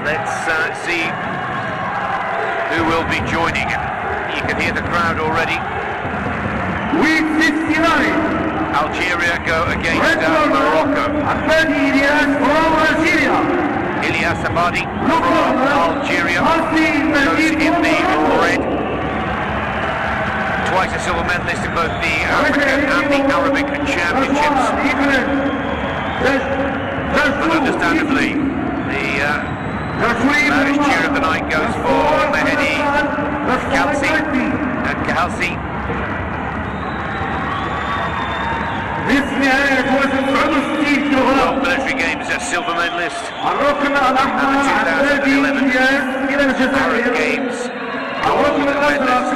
Let's see who will be joining. You can hear the crowd already. Week 69. Algeria go against Morocco. Ilyas Abadi from Algeria goes in the red. twice a silver medalist in both the African and the Arabic Championships. But understandably, the loudest cheer of the night goes for Mehdi Kalsi. World Military Games silver medalist and the 2011 Arab Games gold medalist.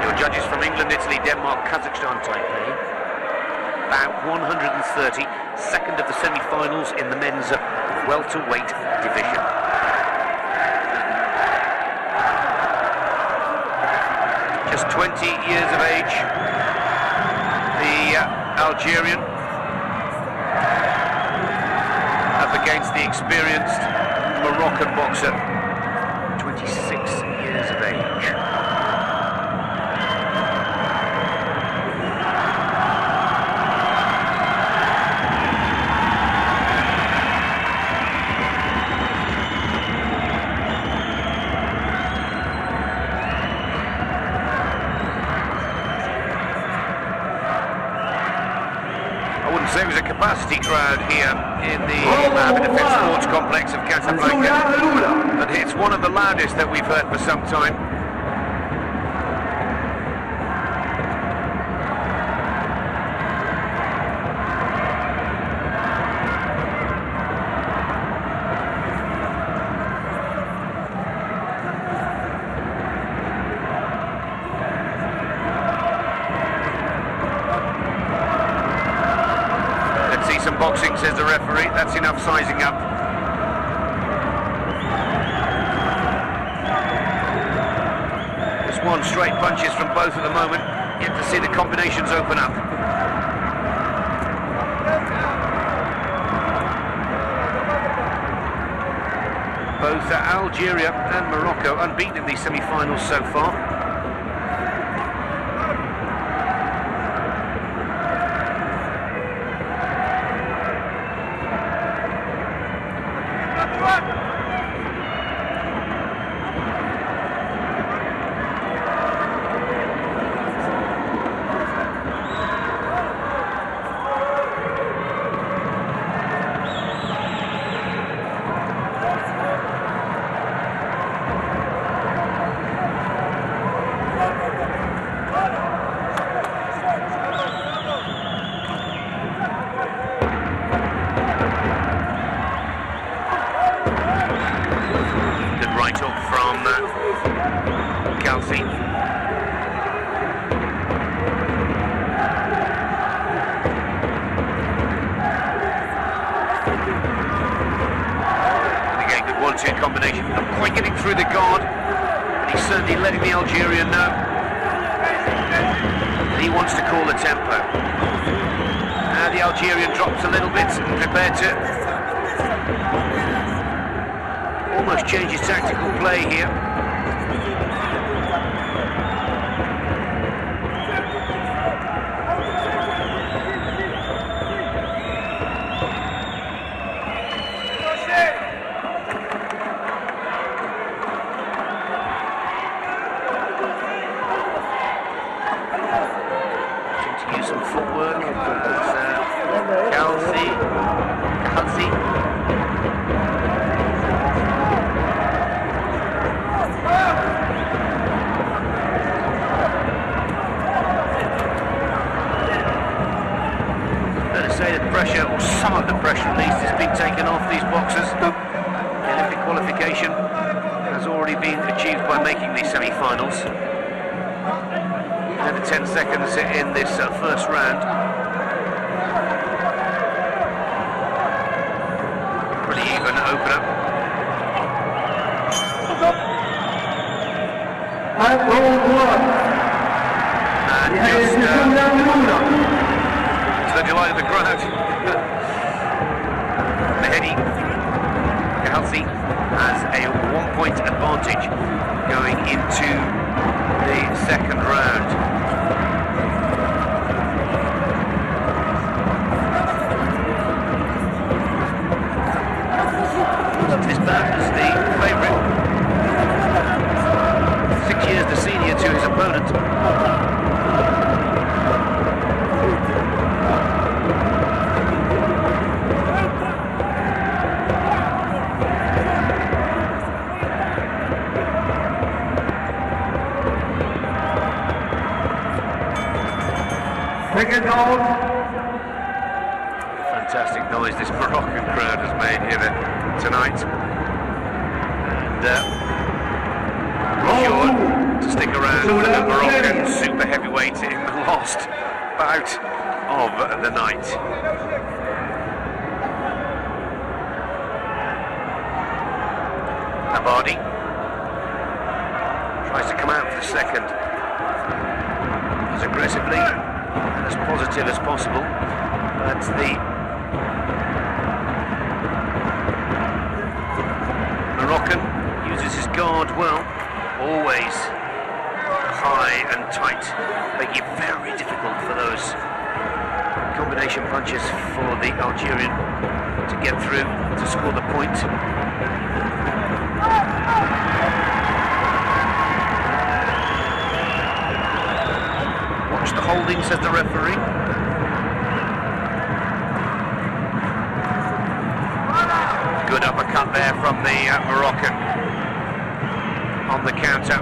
Your judges from England, Italy, Denmark, Kazakhstan, Taipei. About 130, second of the semi-finals in the men's welterweight division. Just 20 years of age, the Algerian up against the experienced Moroccan boxer, 26 years of age. So it was a capacity crowd here in the Mohammed Defence Sports Complex of Casablanca, but it's one of the loudest that we've heard for some time. Some boxing, says the referee. That's enough sizing up. Just one straight punches from both at the moment. Yet to see the combinations open up. Both Algeria and Morocco unbeaten in these semi-finals so far. Combination, not quite getting through the guard, but he's certainly letting the Algerian know that he wants to call the tempo. Now the Algerian drops a little bit, prepared to almost change his tactical play here. Some footwork, Kalsi. Better say the pressure, or some of the pressure at least, has been taken off these boxers. The Olympic qualification has already been achieved by making these semi-finals. Another 10 seconds in this first round. Pretty even opener. And just to the delight of the crowd, Mehdi Kalsi has a 1-point advantage going into the second round. This bout is the favourite. 6 years opponent. Second out. Fantastic noise this Moroccan crowd has made here tonight. And sure to stick around for the Moroccan super heavyweight in the last bout of the night. Abadi tries to come out for the second as aggressively and as positive as possible, but the Moroccan uses his guard well, always high and tight, making it very difficult for those combination punches for the Algerian to get through to score the point. Watch the holding, says the referee. Good uppercut there from the Moroccan on the counter.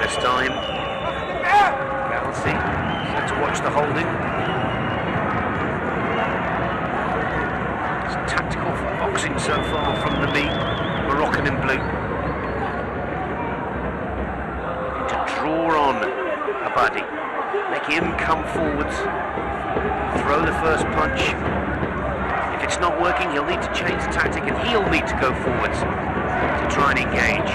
This time, Galaxy set to watch the holding. It's tactical boxing so far from the Moroccan in blue. To draw on Abadi, make him come forwards, throw the first punch. If it's not working, he'll need to change the tactic and he'll need to go forwards to try and engage.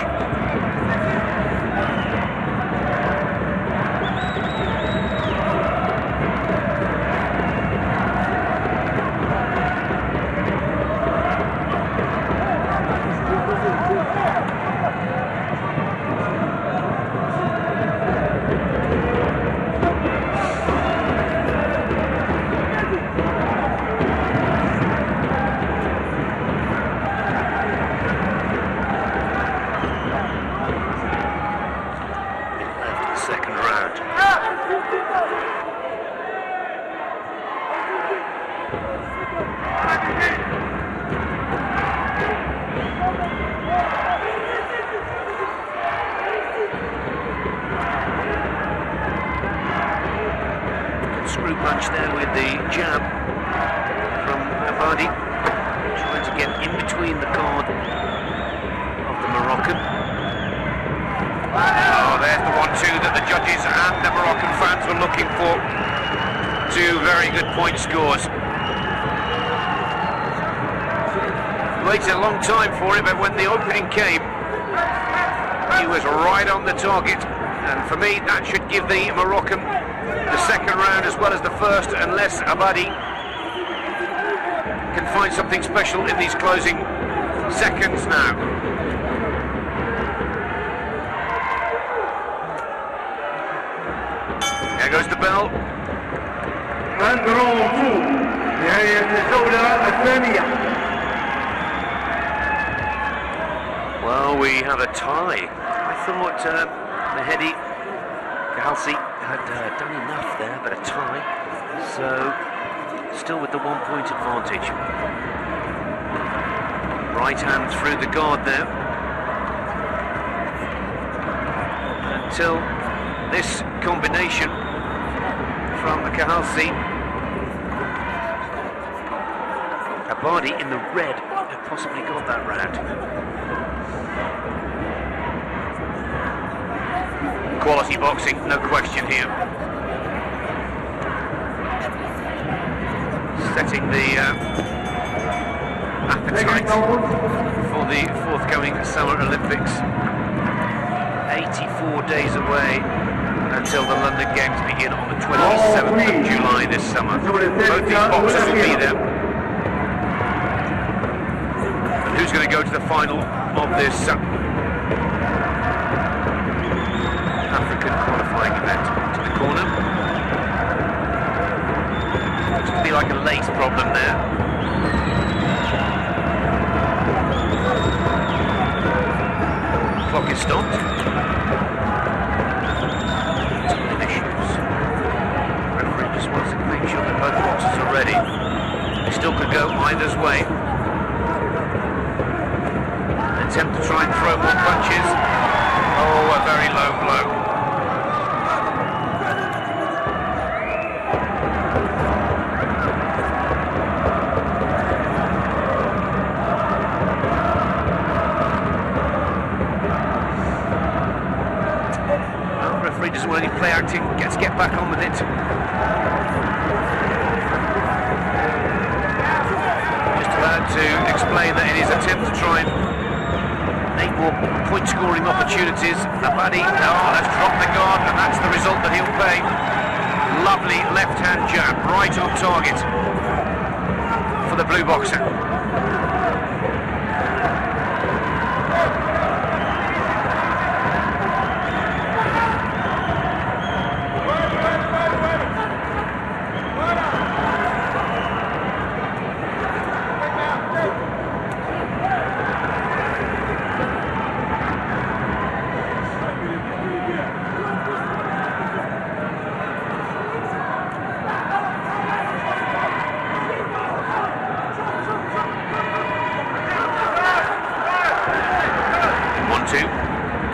Screw punch there with the jab from Abadi, trying to get in between the guard of the Moroccan. Oh, there's the 1-2 that the judges and the Moroccan fans were looking for. Two very good point scores. Waited a long time for it, but when the opening came, he was right on the target. And for me, that should give the Moroccan the second round as well as the first, unless Abadi can find something special in these closing seconds now. There goes the bell. And round two. نهاية الجولة الثانية. Well, we have a tie. I thought Mehedi Ghalsi had done enough there, but a tie. So, still with the 1-point advantage. Right hand through the guard there. Until this combination from Ghalsi. Abadi in the red had possibly got that round. Quality boxing, no question here. Setting the appetite for the forthcoming Summer Olympics. 84 days away until the London Games begin on the 27th of July this summer. Both these boxers will be there. And who's going to go to the final of this African qualifying event? To the corner. Looks to be like a lace problem there. defender's way. Attempt to try and throw more punches. Oh, a very low blow. Doesn't want any play acting, gets get back on with it. Just allowed to explain that in his attempt to try and make more point scoring opportunities, Abadi has dropped the guard, and that's the result that he'll pay. Lovely left hand jab, right on target for the blue boxer.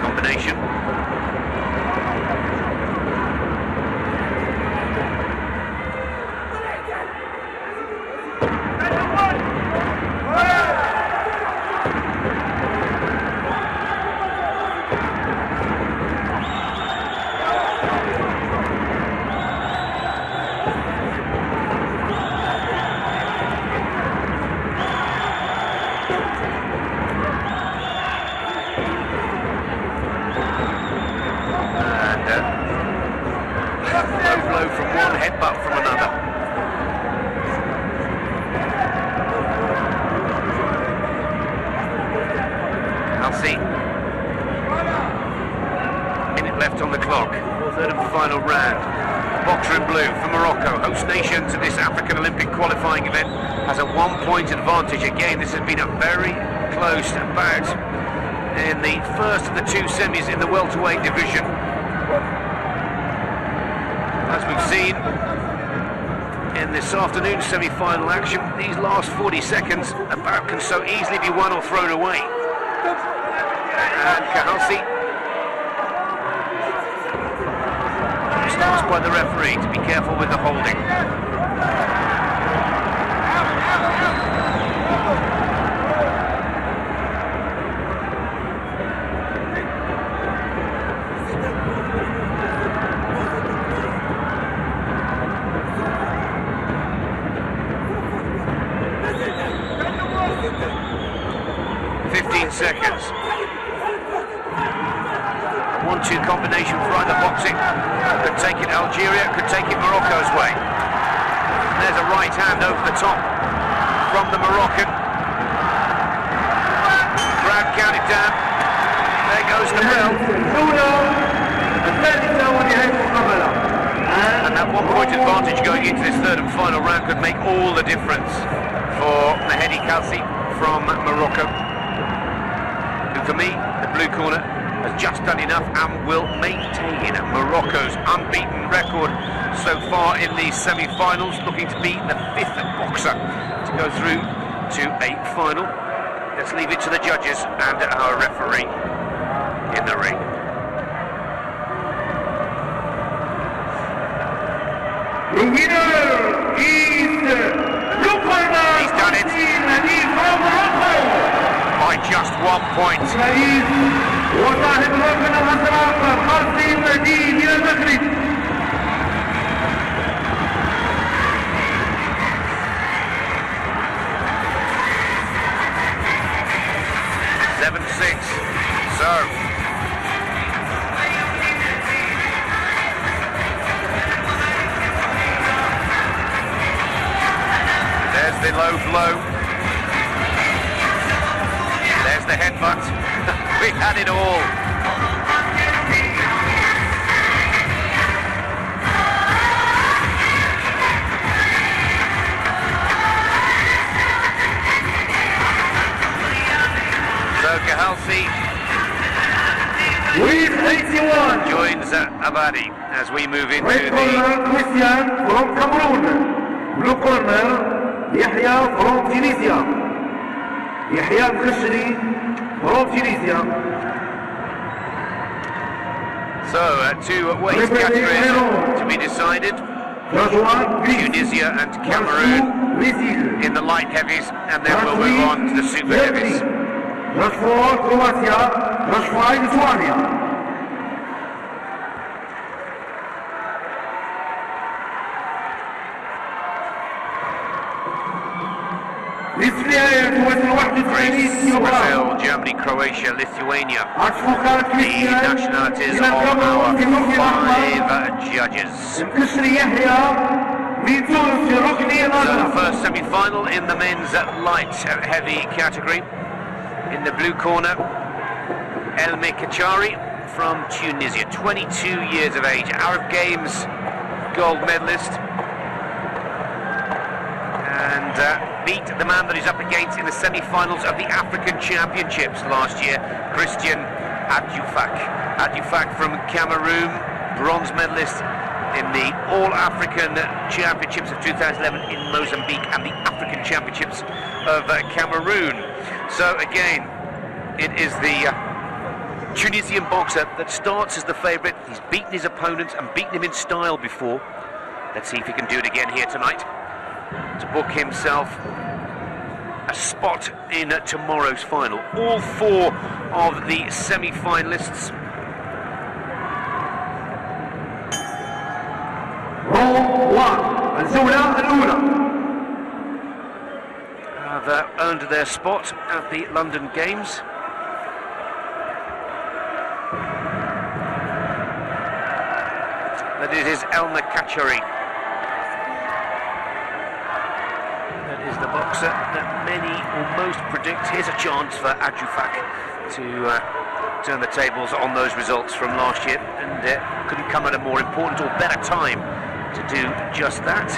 Combination. Low blow from one, headbutt from another. Halsey. Minute left on the clock. Third and final round. Boxer in blue for Morocco, host nation to this African Olympic qualifying event, has a 1 point advantage. Again, this has been a very close bout in the first of the two semis in the welterweight division. As we've seen in this afternoon's semi-final action, these last 40 seconds, a bout can so easily be won or thrown away. And Kahalsi just asked by the referee to be careful with the holding. 15 seconds. 1-2 combination for either boxing. Could take it Algeria, could take it Morocco's way. There's a right hand over the top from the Moroccan. Crowd counted down. There goes the bell. And that 1 point advantage going into this third and final round could make all the difference for Mehdi Kalsi from Morocco, who for me, the blue corner, has just done enough and will maintain Morocco's unbeaten record so far in these semi-finals, looking to be the 5th boxer to go through to a final. Let's leave it to the judges and our referee in the ring. The winner is blue corner. He's done it by just 1 point. وصاحب الركن الازرق خالصي مهدي من المغرب. So there's the low blow. There's the headbutt. We had it all. So Kahalsi with 81 joins Abadi as we move into red corner Christian from Cameroon. Blue corner يحيى from Tunisia. يحيى الخشري from Tunisia. So, two weight categories to be decided. Tunisia and Cameroon in the light heavies, and then we'll move on to the super heavies. Brazil, Germany, Croatia, Lithuania. The nationalities of our 5 judges. So the first semi-final in the men's light heavy category. In the blue corner, Elme Kachari from Tunisia, 22 years of age, Arab Games gold medalist. And beat the man that he's up against in the semi-finals of the African Championships last year, Christian Adjoufak. Adjoufak from Cameroon, bronze medalist in the All-African Championships of 2011 in Mozambique and the African Championships of Cameroon. So again, it is the Tunisian boxer that starts as the favourite. He's beaten his opponents and beaten him in style before. Let's see if he can do it again here tonight to book himself a spot in tomorrow's final. All 4 of the semi-finalists have earned their spot at the London Games. That is Elmer Kachari. That is the boxer that many almost predict. Here's a chance for Adjoufak to turn the tables on those results from last year, and couldn't come at a more important or better time to do just that.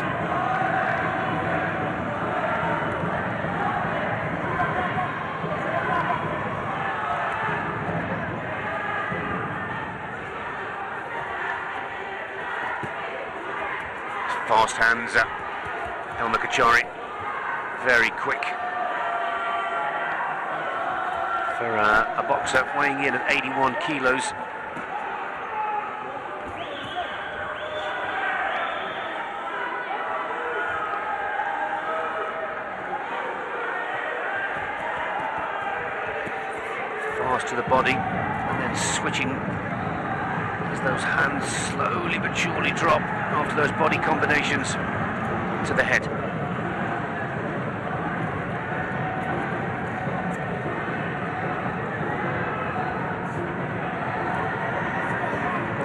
Fast hands, Elmer Kachari, very quick for a boxer weighing in at 81 kilos. Fast to the body and then switching as those hands slowly but surely drop after those body combinations to the head.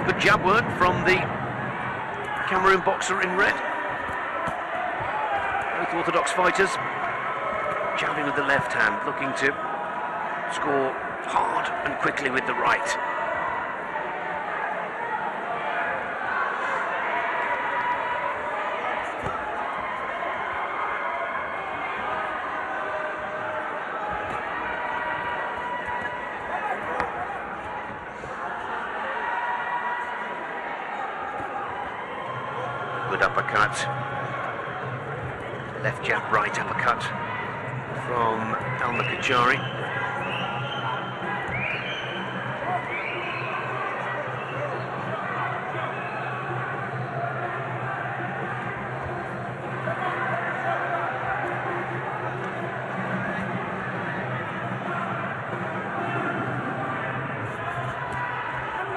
Good jab work from the Cameroon boxer in red. Both orthodox fighters jabbing with the left hand, looking to score hard and quickly with the right. Good uppercut, left jab, right uppercut from Elmer Kachari.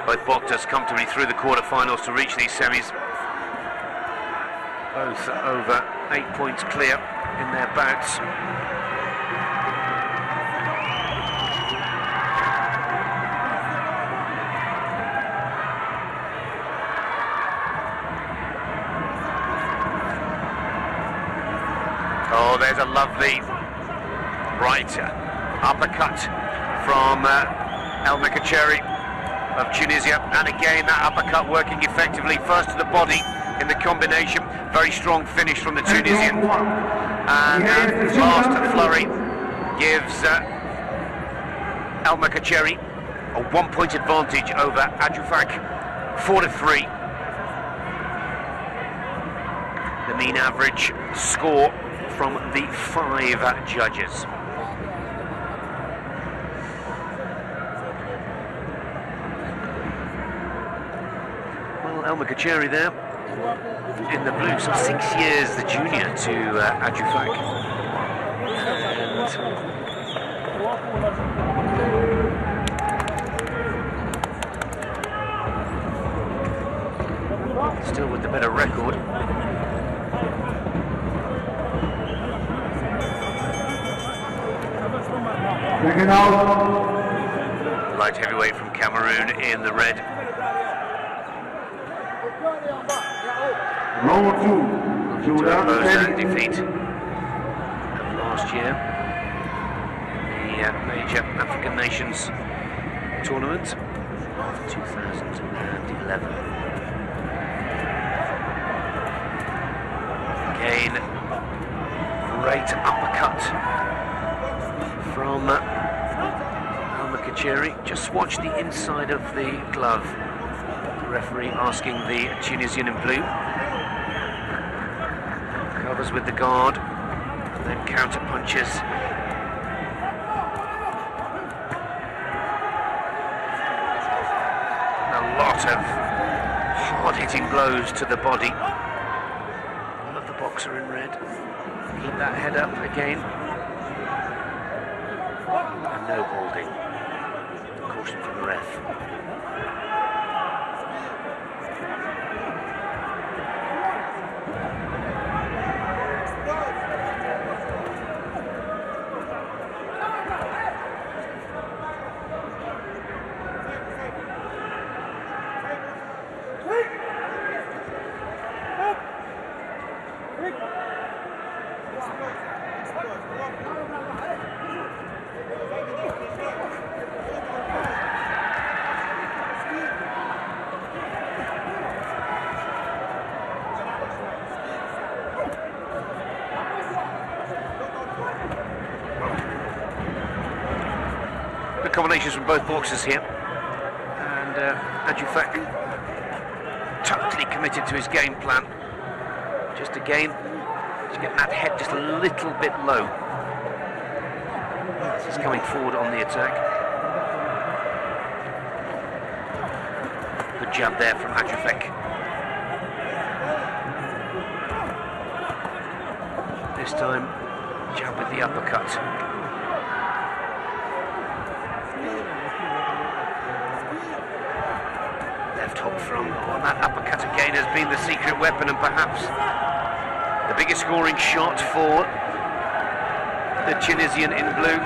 Both boxers comfortably through the quarterfinals to reach these semis. Both over 8 points clear in their bouts. Oh, there's a lovely right uppercut from Elmer Kachari of Tunisia, and again that uppercut working effectively, first to the body in the combination. Very strong finish from the Tunisian, and that last flurry gives Elmer Kachari a 1-point advantage over Adjoufak, 4-3. The mean average score from the 5 judges. Well, El Makacheri there in the blue, so 6 years the junior to Adjufak. And still with the better record. Light heavyweight from Cameroon in the red. To oppose that defeat of last year in the major African Nations tournament of 2011. Again, great uppercut from El Makacheri. Just watch the inside of the glove. The referee asking the Tunisian in blue. Covers with the guard, and then counter punches. A lot of hard-hitting blows to the body of the boxer in red. Keep that head up again. And no holding. Caution from the ref. Good combinations from both boxers here, and Adjufak totally committed to his game plan. Just again, just getting that head just a little bit low. He's coming forward on the attack. Good jab there from Adjufak. This time, jab with the uppercut. Left hook from that uppercut again has been the secret weapon, and perhaps the biggest scoring shot for the Tunisian in blue.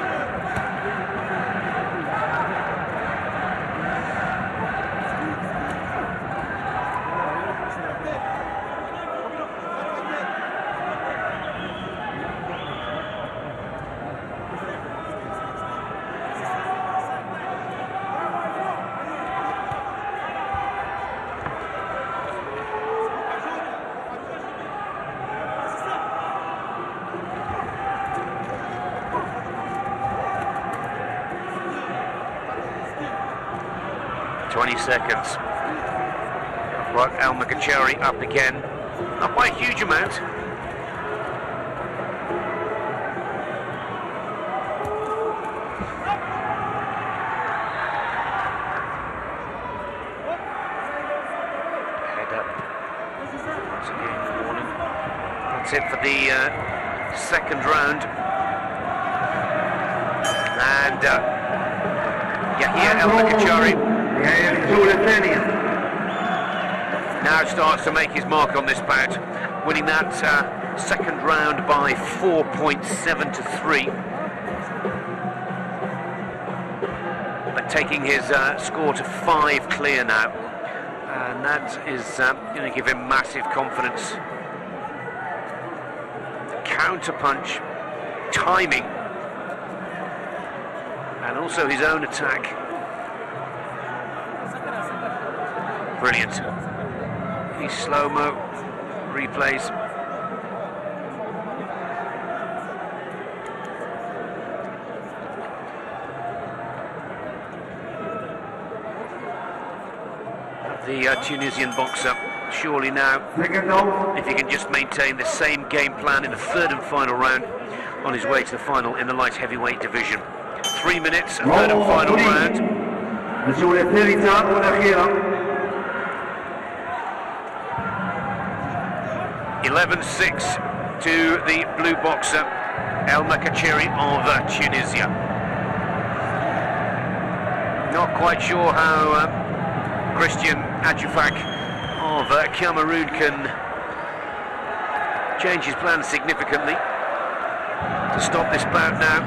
Seconds. Right, El Makacheri up again. Not by a huge amount. Head up. Once again, warning. That's it for the second round. And Yahya El Makacheri now starts to make his mark on this bout, winning that second round by 4.7 to 3, but taking his score to 5 clear now, and that is going to give him massive confidence. Counter punch, timing, and also his own attack. Brilliant. These slow-mo replays. The Tunisian boxer surely now, if he can just maintain the same game plan in the third and final round, on his way to the final in the light heavyweight division. 3 minutes, a third and final round. الجولة الثالثة والأخيرة. 11-6 to the blue boxer El Makacheri of Tunisia. Not quite sure how Christian Adjufak of Cameroon can change his plans significantly to stop this bout now.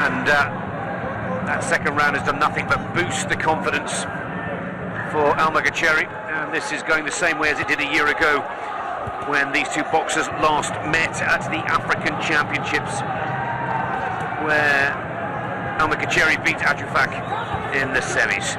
And that second round has done nothing but boost the confidence for El Makacheri, and this is going the same way as it did a year ago when these two boxers last met at the African Championships, where El Makacheri beat Adjufak in the semis.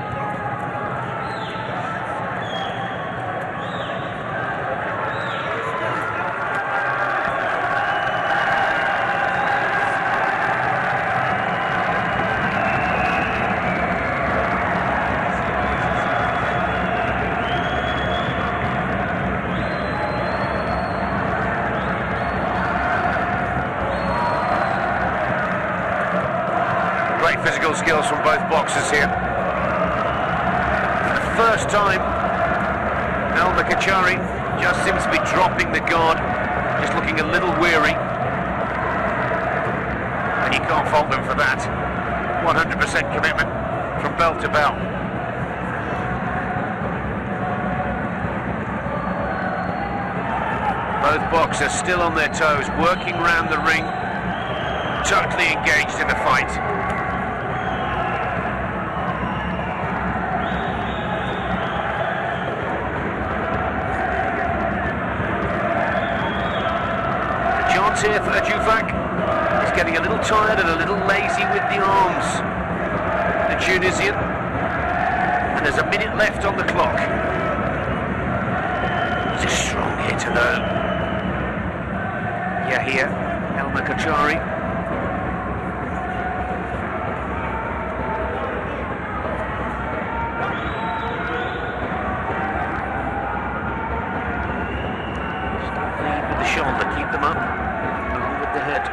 Great physical skills from both boxers here. For the first time, El Makacheri just seems to be dropping the guard, just looking a little weary. And you can't fault them for that. 100% commitment from belt to belt. Both boxers still on their toes, working around the ring, totally engaged in the fight. Here for Adjufak. He's getting a little tired and a little lazy with the arms, the Tunisian, and there's a minute left on the clock. He's a strong hitter though. Yahia El Makacheri. Lead with the shoulder, keep them up. The head.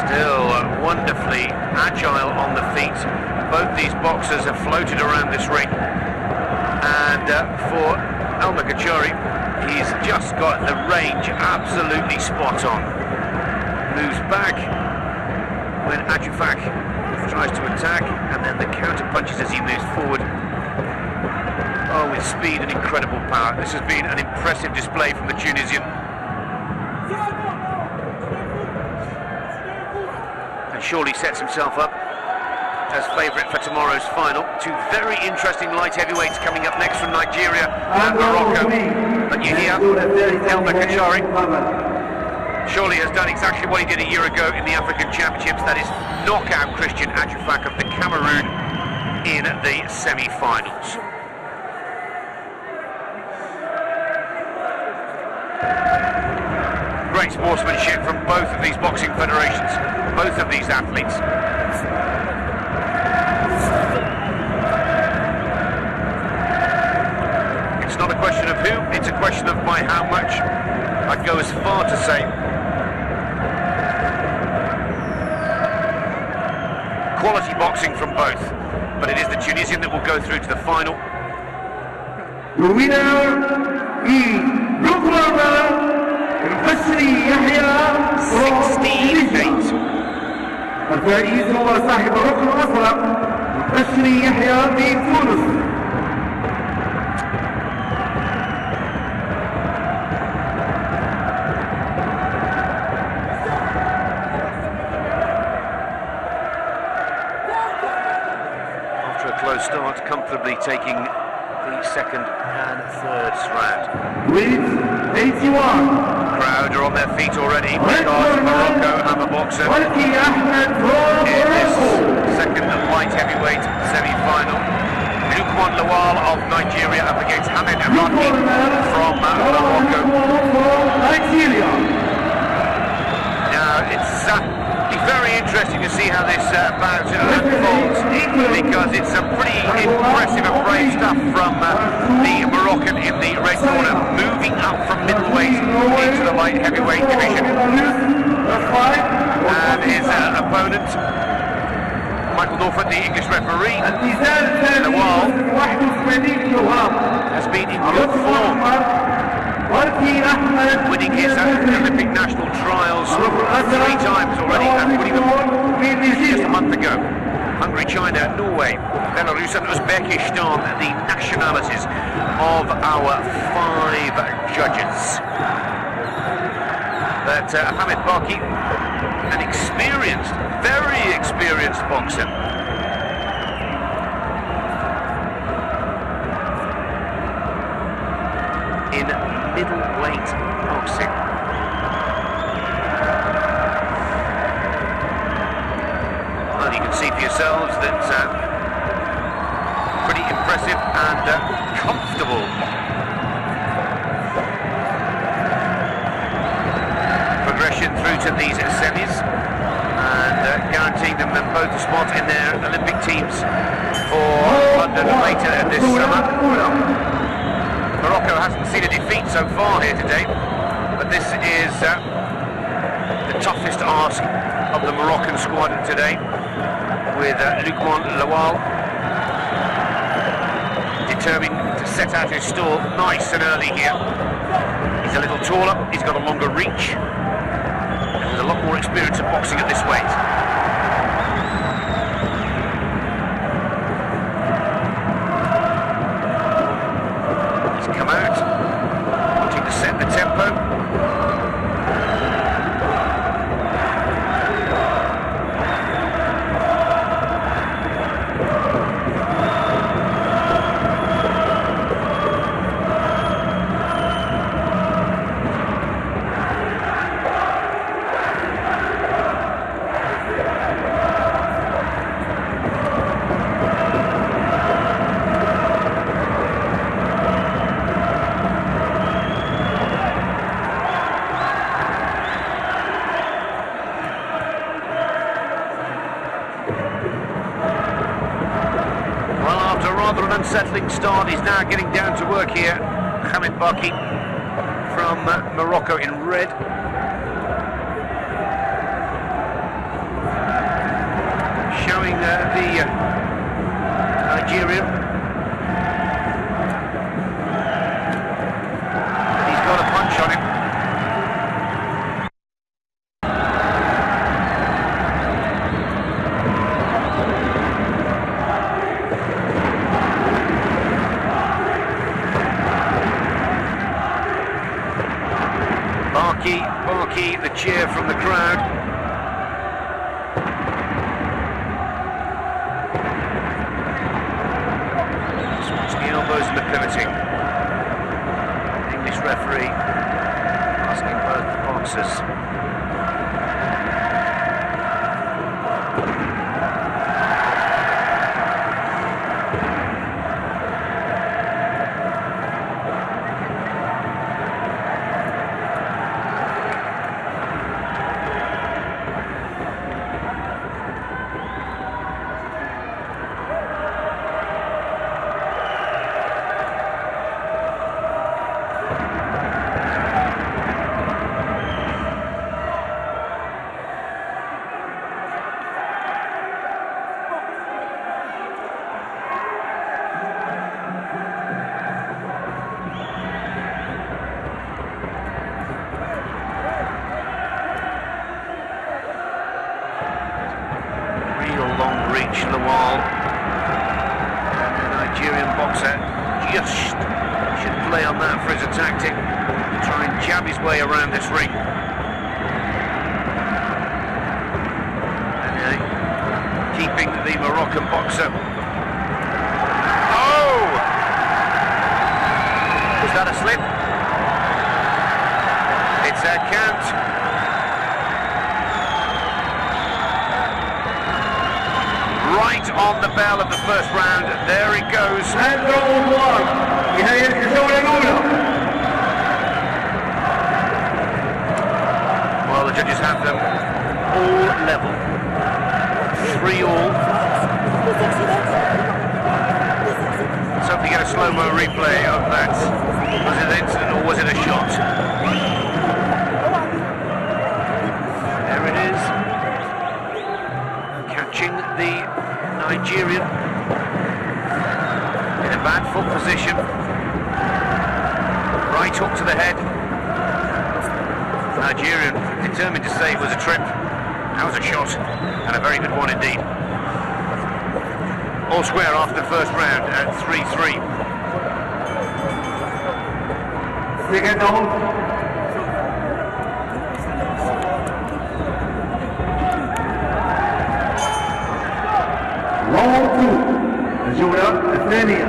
Still wonderfully agile on the feet. Both these boxers have floated around this ring, and for El Makacheri, he's just got the range absolutely spot on. Moves back when Adjufak tries to attack, and then the counter punches as he moves forward. Oh, with speed and incredible power. This has been an impressive display from the Tunisian. And surely sets himself up as favourite for tomorrow's final. Two very interesting light heavyweights coming up next from Nigeria and Morocco. But you hear El Makacheri surely has done exactly what he did a year ago in the African Championships, that is knock out Christian Adjufak of the Cameroon in the semi-finals. Great sportsmanship from both of these boxing federations, both of these athletes. It's not a question of who, it's a question of by how much. I'd go as far to say quality boxing from both, but it is the Tunisian that will go through to the final. The winner is blue corner, المقشري يحيى 16-8. الفائز هو صاحب الركن الأزرق المقشري يحيى من تونس. After a close start, comfortably taking the second and third round. With 81. Crowd are on their feet already because Morocco have a boxer in this second light heavyweight semi-final. Lukman Lawal of Nigeria up against Hamid Iraqi from Morocco. Now it's be very interesting see how this bout unfolds, because it's some pretty impressive and brave stuff from the Moroccan in the red corner, moving up from middleweight into the light heavyweight division. And his opponent, Michael Norfolk, the English referee, Lawal, has been in good form, winning his Olympic national trials 3 times already, and winning them just a month ago. Hungary, China, Norway, Belarus and Uzbekistan, the nationalities of our 5 judges. But Hamid Baki, an experienced, very experienced boxer. In middleweight boxing. Well, you can see for yourselves that pretty impressive and comfortable progression through to these semis, and guaranteeing them both a spot in their Olympic teams for London later this summer. Morocco hasn't seen a defeat so far here today, but this is the toughest ask of the Moroccan squad today, with Lukman Lawal determined to set out his stall nice and early here. He's a little taller, he's got a longer reach, and there's a lot more experience of boxing at this weight. Come out, wanting to set the tempo. Rather an unsettling start. He's now getting down to work here. Hamid Baki from Morocco in red. Showing the Nigerian that he's got a punch on him. Baki, the cheer from the crowd. Swats the elbows and the pivoting. English referee asking both the boxers. Long reach, Lawal, and the Nigerian boxer just should play on that for his tactic, try and jab his way around this ring. And keeping the Moroccan boxer. Oh! Was that a slip? It's a count. Right on the bell of the first round, there it goes. Well, the judges have them all level. that. Was it an incident or was it a shot? There it is. Catching the Nigerian in a bad foot position. Right hook to the head. Nigerian determined to say it was a trip. That was a shot, and a very good one indeed. All square after the first round at 3-3. Second down. Round 2. الجولة الثانية.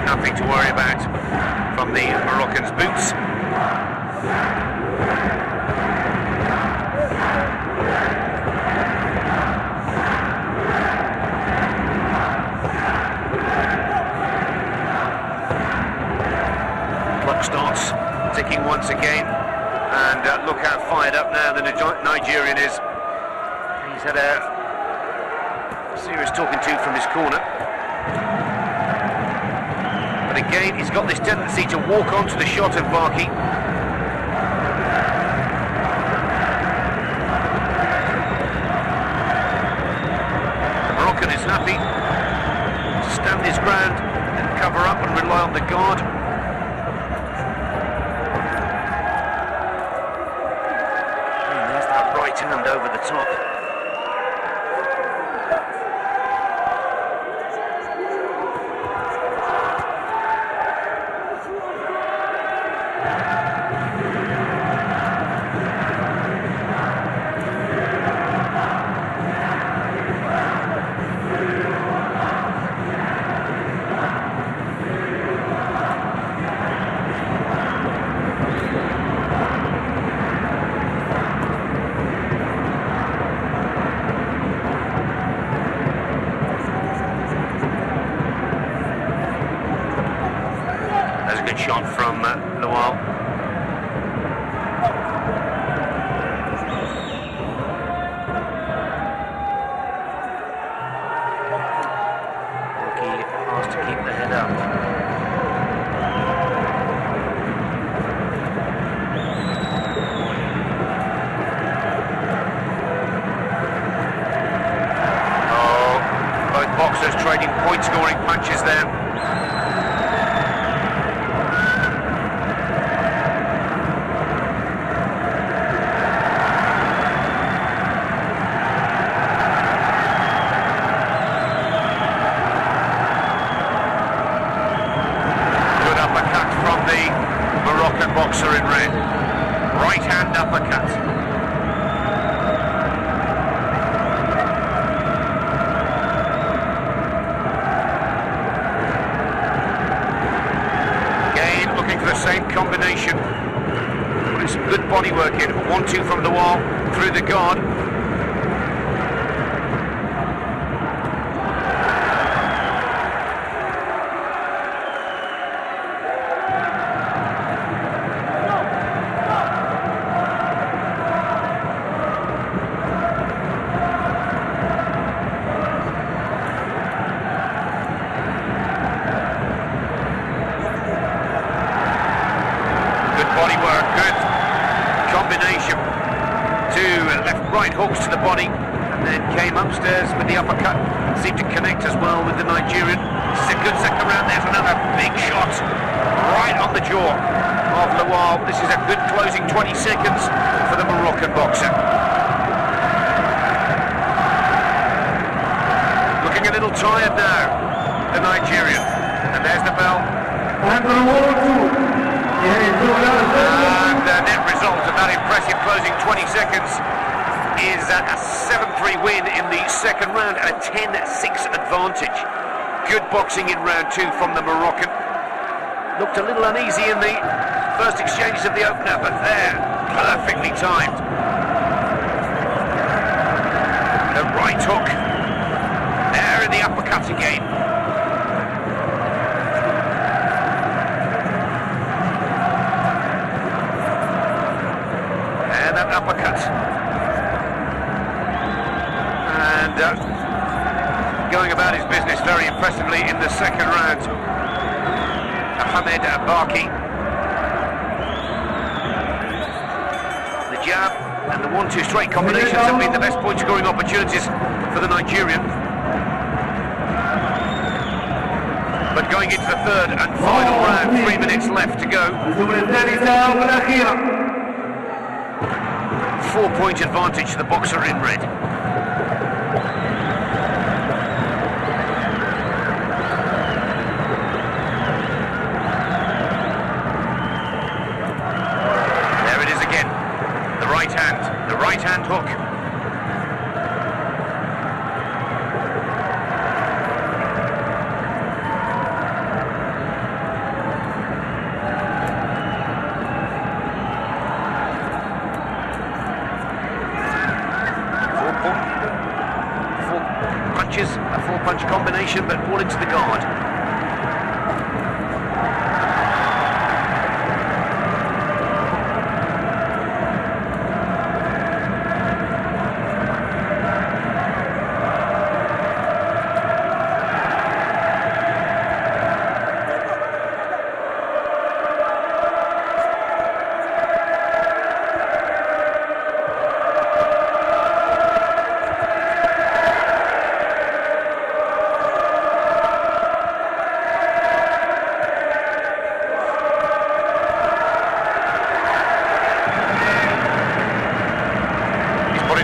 Nothing to worry about from the Moroccans' boots. Clock starts ticking once again, and look how fired up now the Nigerian is. He's had a serious talking to from his corner. But again, he's got this tendency to walk onto the shot of Barkey. The Moroccan is happy to stand his ground and cover up and rely on the guard. And there's that right hand over the top. That's a good shot from Lawal. He has to keep the head up. Oh, both boxers trading point-scoring punches there. Moroccan boxer in red. Right hand uppercut. Again, looking for the same combination. Putting some good body work in. 1-2 from the wall, through the guard. Body work, good combination. Two left-right hooks to the body, and then came upstairs with the uppercut. Seemed to connect as well with the Nigerian. This is a good second round. There's another big shot right on the jaw of Lawal. This is a good closing 20 seconds for the Moroccan boxer. Looking a little tired now, the Nigerian. And there's the bell. And the wall too. And the net result of that impressive closing 20 seconds is a 7-3 win in the second round and a 10-6 advantage. Good boxing in round 2 from the Moroccan. Looked a little uneasy in the first exchanges of the opener, but there, perfectly timed. The right hook, there in the uppercut again. uppercut. And going about his business very impressively in the second round. Ahmed Barki. The jab and the 1-2 straight combinations have been the best point scoring opportunities for the Nigerian. But going into the third and final round, 3 minutes left to go. 4-point advantage to the boxer in red. There it is again. The right hand hook. A 4-punch combination, but all into the guard.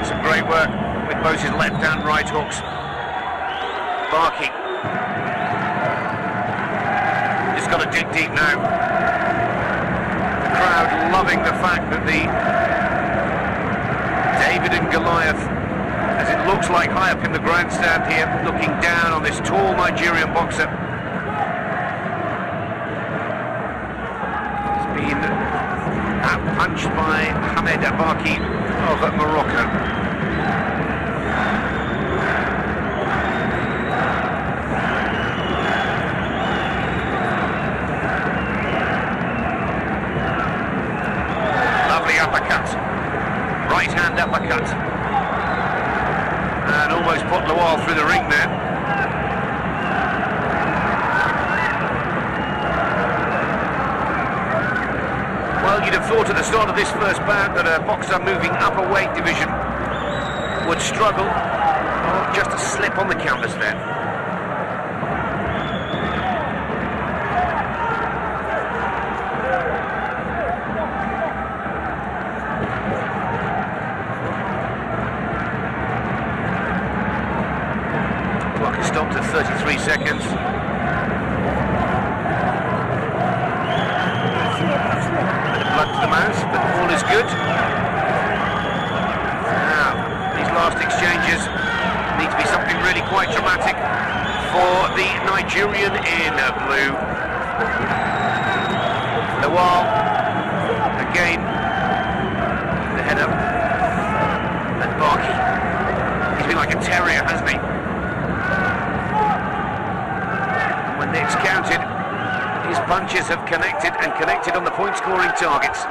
Some great work with both his left and right hooks. Barki just got to dig deep now. The crowd loving the fact that the David and Goliath, as it looks like high up in the grandstand here, looking down on this tall Nigerian boxer. He's been outpunched by Ahmed Barki of Morocco. Lovely uppercut. Right hand uppercut. And almost put Lawal through the ring there. Well, you'd have thought at the start of this first bout that a boxer moving up a weight division would struggle. Oh, just a slip on the counters there. Clock is stopped at 33 seconds. Blood to the mouth, but all is good. Now, these last exchanges need to be something really quite dramatic for the Nigerian in blue. Lawal, again, the head up, and Barki. He's been like a terrier, hasn't he? And when it's counted, his punches have connected and connected on the point-scoring targets.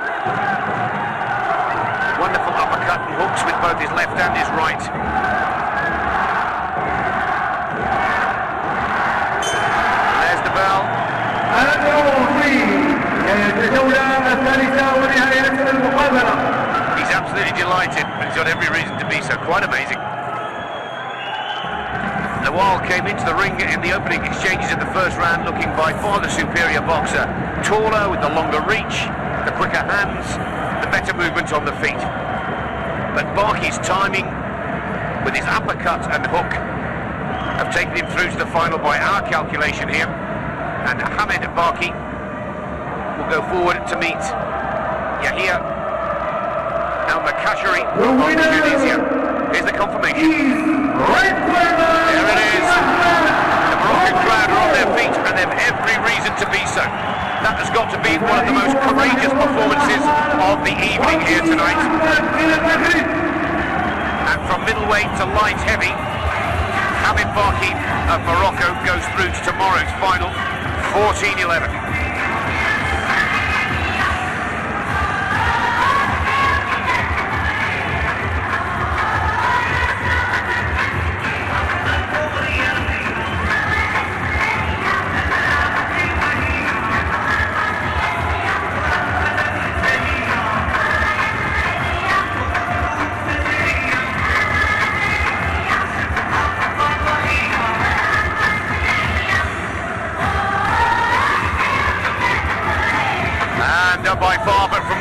Wonderful uppercut and hooks with both his left and his right. There's the bell. He's absolutely delighted, but he's got every reason to be so. Quite amazing. Lawal came into the ring in the opening exchanges of the first round looking by far the superior boxer. Taller, with the longer reach, the quicker hands, the better movement on the feet. But Barki's timing with his uppercut and hook have taken him through to the final by our calculation here. And Ahmed Barki will go forward to meet Yahya Al-Makashari of Tunisia. Here's the confirmation. There it is. The Moroccan crowd are on their feet, and they've every reason to be so. That has got to be one of the most courageous performances of the evening here tonight. And from middleweight to light heavy, Ahmed Barki of Morocco goes through to tomorrow's final, 14-11.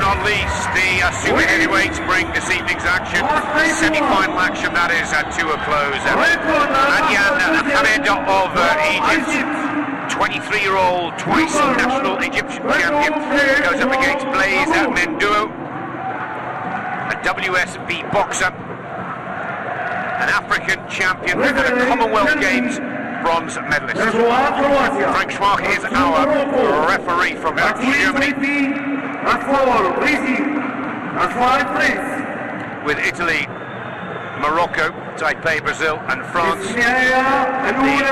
not least, the super heavyweights bring this evening's action. Semi-final action, that is, to a close. Adyan Hamid of Egypt, 23-year-old, twice national Egyptian champion, goes up against Blaise Menduo, a WSB boxer, an African champion, and a Commonwealth Games bronze medalist. Frank Schmark is our referee from Germany. With Italy, Morocco, Taipei, Brazil and France, the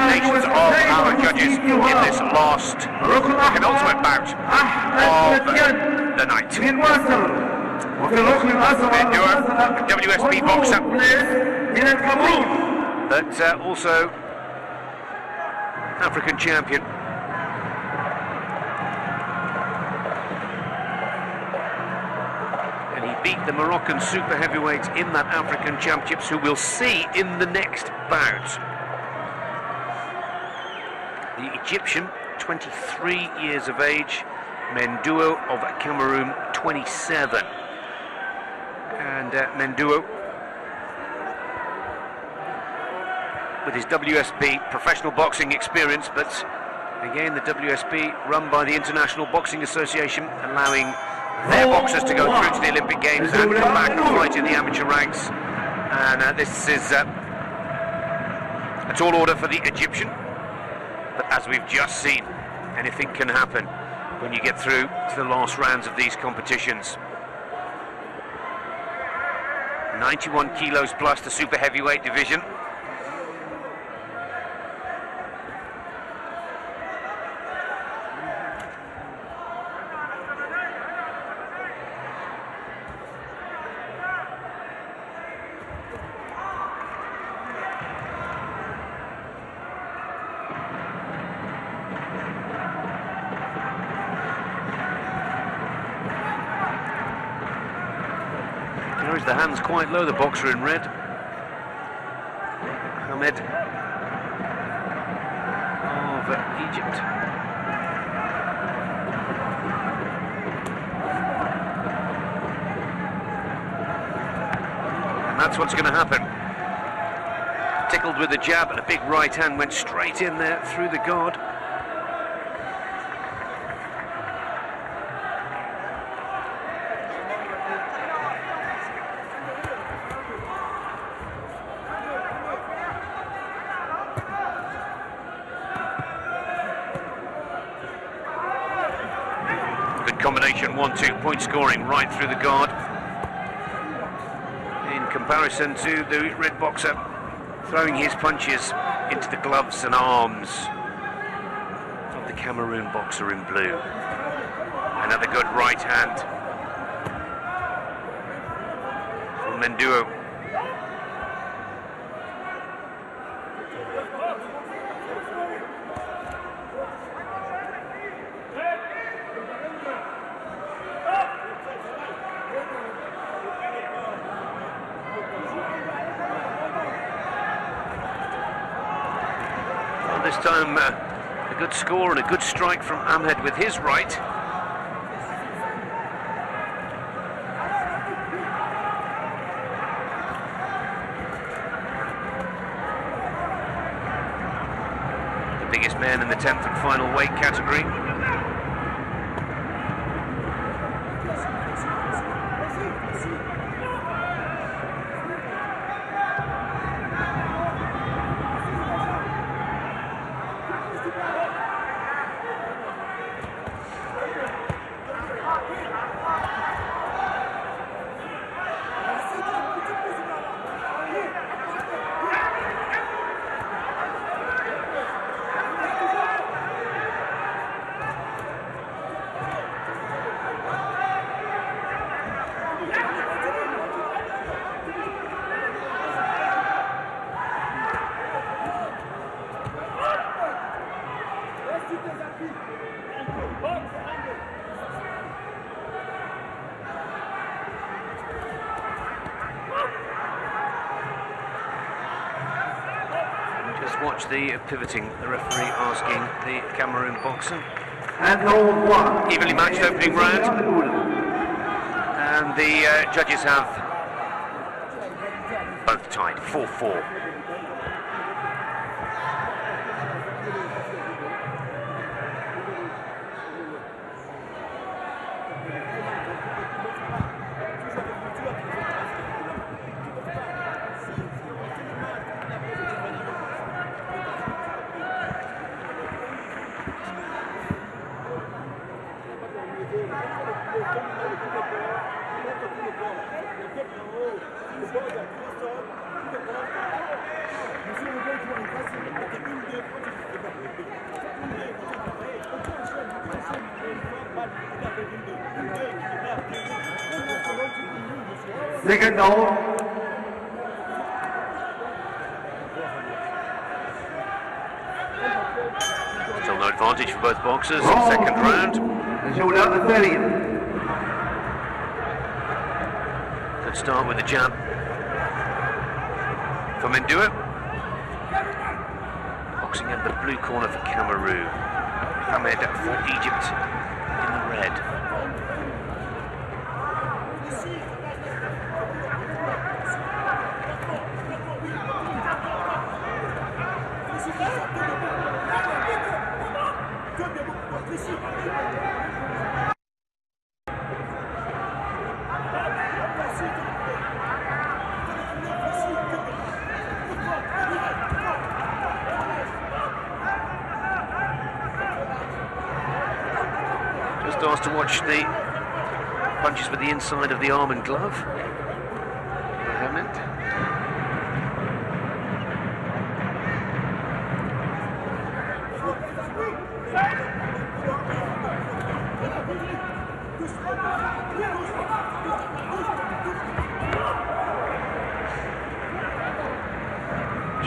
nations of our judges in this last penultimate bout of the night. Menduo, WSB boxer, but also African champion. And he beat the Moroccan super heavyweights in that African championships, who we'll see in the next bout. The Egyptian, 23 years of age, Menduo of Cameroon, 27. And Menduo, with his WSB professional boxing experience, but again the WSB run by the International Boxing Association, allowing their boxers to go through to the Olympic Games and come back and fight in the amateur ranks. And this is a tall order for the Egyptian, but as we've just seen, anything can happen when you get through to the last rounds of these competitions. 91 kilos plus, the super heavyweight division. Carries the hands quite low, the boxer in red. Hamid of Egypt. And that's what's going to happen. Tickled with the jab, and a big right hand went straight in there through the guard. Combination 1-2 point scoring right through the guard, in comparison to the red boxer throwing his punches into the gloves and arms of the Cameroon boxer in blue. Another good right hand from Menduo. This time a good score and a good strike from Ahmed with his right. The biggest man in the 10th and final weight category. Just watch the pivoting, the referee asking the Cameroon boxer. And no one. Evenly matched opening round. And the judges have both tied, 4-4. Second down. Still no advantage for both boxers. Second round. الجولة الثانية. Good start with the jab for Mendua. Boxing in the blue corner for Cameroon. Ahmed for Egypt in the red. Just asked to watch the punches with the inside of the arm and glove. Mohammed.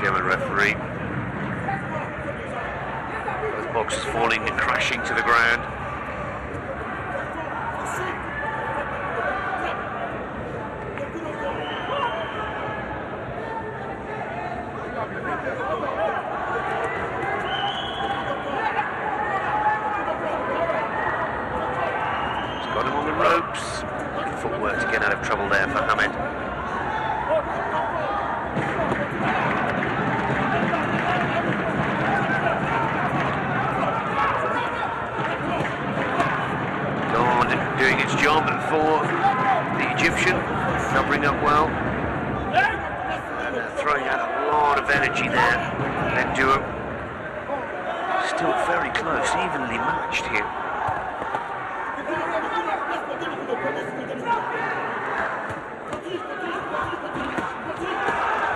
German referee. Both boxers falling and crashing to the ground. He's got him on the ropes. Good footwork to get out of trouble there for Hamid. Doing its job for the Egyptian, covering up well, and throwing out a lot of energy there. Mendua still very close, evenly matched here.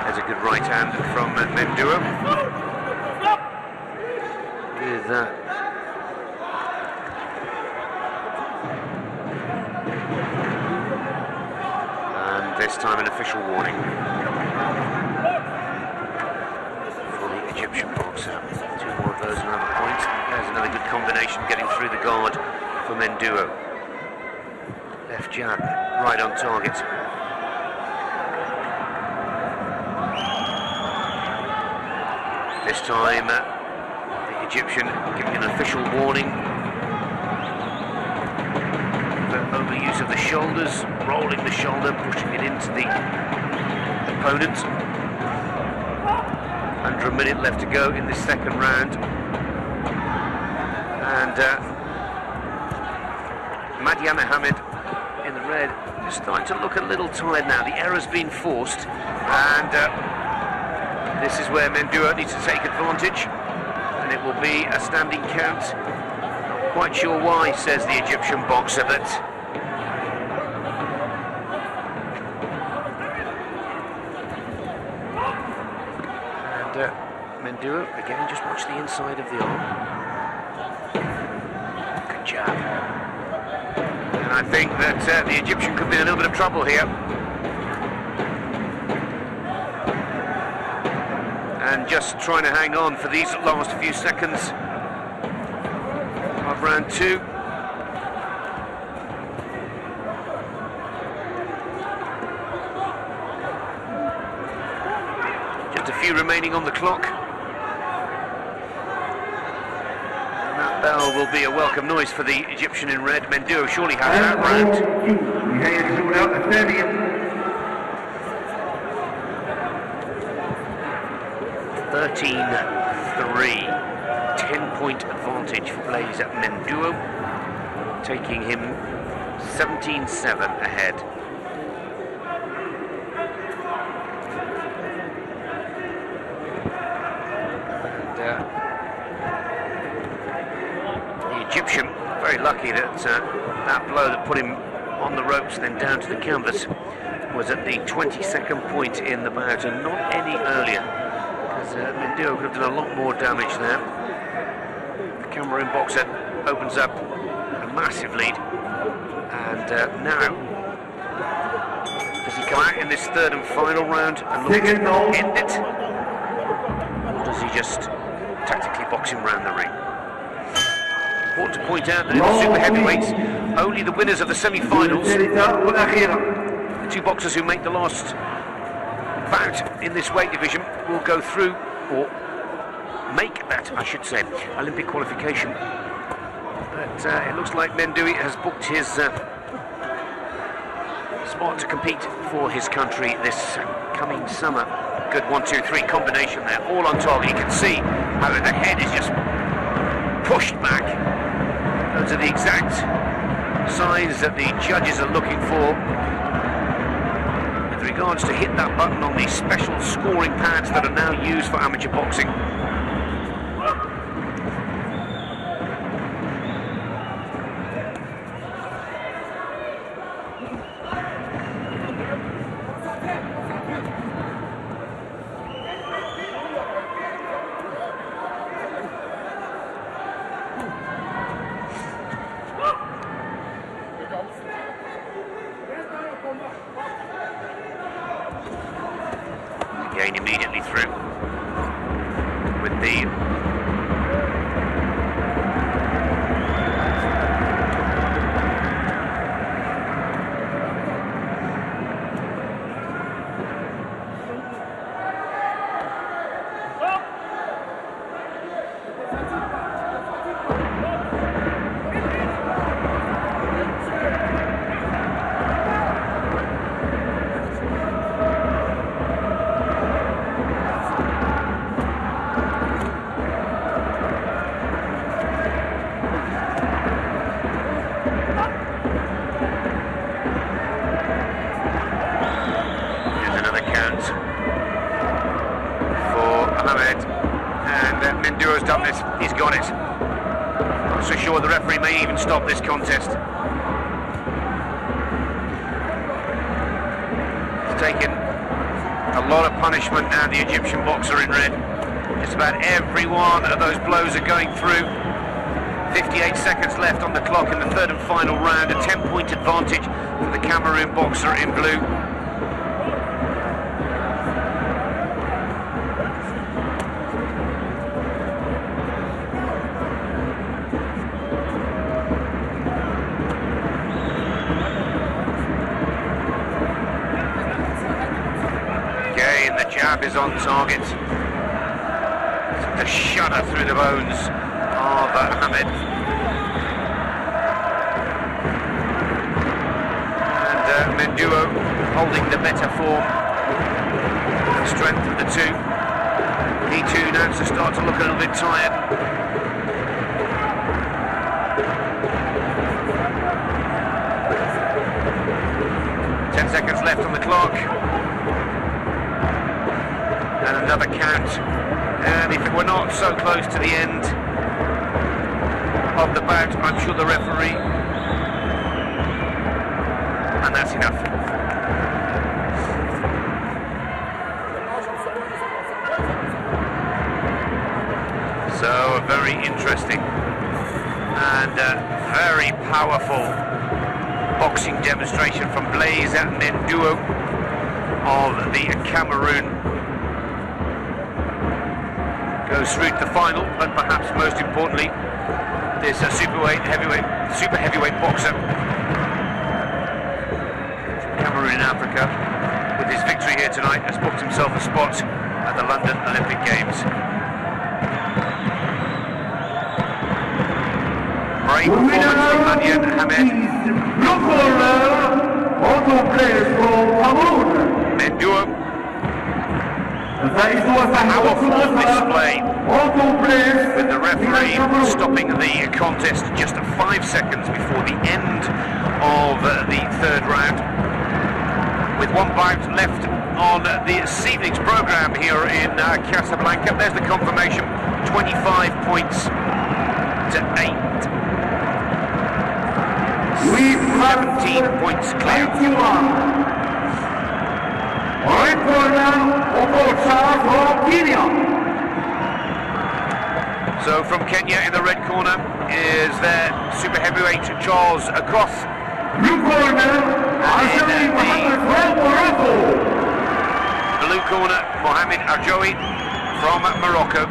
There's a good right hand from Mendua. With this time an official warning for the Egyptian boxer. Two more of those around the point. There's another good combination getting through the guard for Mendua. Left jab, right on target. This time the Egyptian giving an official warning. Overuse of the shoulders, rolling the shoulder, pushing it into the opponent. Under a minute left to go in this second round. And Madian Mohammed in the red is starting to look a little tired now. The error's been forced, and this is where Mendua needs to take advantage, and it will be a standing count. Not quite sure why, says the Egyptian boxer, but Mendua, again, just watch the inside of the arm. Good jab. And I think that the Egyptian could be in a little bit of trouble here. And just trying to hang on for these last few seconds of round two. Just a few remaining on the clock. Bell will be a welcome noise for the Egyptian in red. Menduo surely has that round. 13-3, 10-point advantage for Blaise Menduo, taking him 17-7 ahead. And the Egyptian, very lucky that that blow that put him on the ropes and then down to the canvas was at the 22nd point in the bout and not any earlier. Menduo could have done a lot more damage there. The Cameroon boxer opens up a massive lead, and now does he come out in this third and final round and look to end it, or does he just tactically box him round the ring? Important to point out that in the super heavyweights, only the winners of the semi-finals, the two boxers who make the last bout in this weight division, will go through, or make that, I should say, Olympic qualification. But it looks like Menduo has booked his spot to compete for his country this coming summer. Good 1-2-3 combination there, all on target. You can see how the head is just pushed back. Those are the exact signs that the judges are looking for with regards to hit that button on these special scoring pads that are now used for amateur boxing. Again, immediately through with the and Menduo's done this, he's got it. Not so sure the referee may even stop this contest. He's taken a lot of punishment now, the Egyptian boxer in red. Just about every one of those blows are going through. 58 seconds left on the clock in the third and final round, a 10-point advantage for the Cameroon boxer in blue. The jab is on target. The shudder through the bones of Ahmed. And Menduo holding the better form and strength of the two. He too now to start to look a little bit tired. Ten seconds left on the clock. And another count, and if it were not so close to the end of the bout, I'm sure the referee, and that's enough. So a very interesting and very powerful boxing demonstration from Blaise Menduo of the Cameroon. Goes through to the final, but perhaps most importantly, this super heavyweight boxer from Cameroon in Africa, with his victory here tonight, has booked himself a spot at the London Olympic Games. Great performance from Anian Hamed. Blue corner, auto players from Cameroon. Mendua. Powerful display with the referee stopping the contest just 5 seconds before the end of the third round. With 1 bout left on this evening's programme here in Casablanca. There's the confirmation, 25 points to 8. 17 points clear. Right corner, Okocha from Kenya. So from Kenya in the red corner is their super heavyweight Charles Akoth. Blue corner, Arjoui Mohammed from Morocco. Blue corner, Mohamed Arjoui from Morocco.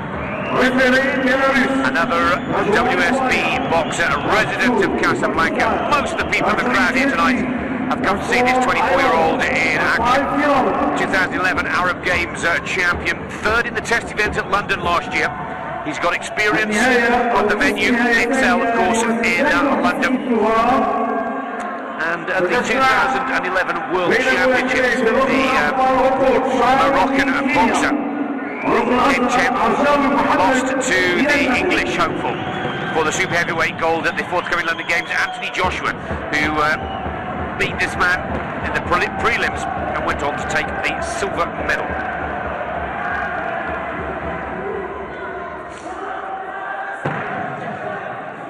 Another WSB boxer, a resident of Casablanca. Most of the people in the crowd here tonight have come to see this 24-year-old in action. 2011 Arab Games champion, third in the test event at London last year. He's got experience on the venue, excel of course in London. And at the 2011 World Championships, the Moroccan boxer in 10th lost to the English hopeful for the super heavyweight gold at the forthcoming London Games, Anthony Joshua, who beat this man in the prelims and went on to take the silver medal.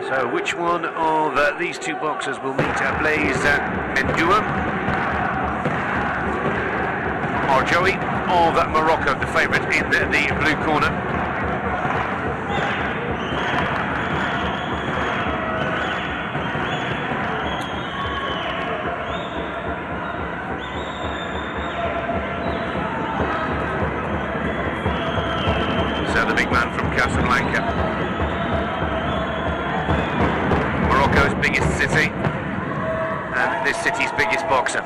So which one of these two boxers will meet Blaise Mendua? Arjoui of Morocco, the favourite in the blue corner. So the big man from Casablanca. Morocco's biggest city, and this city's biggest boxer,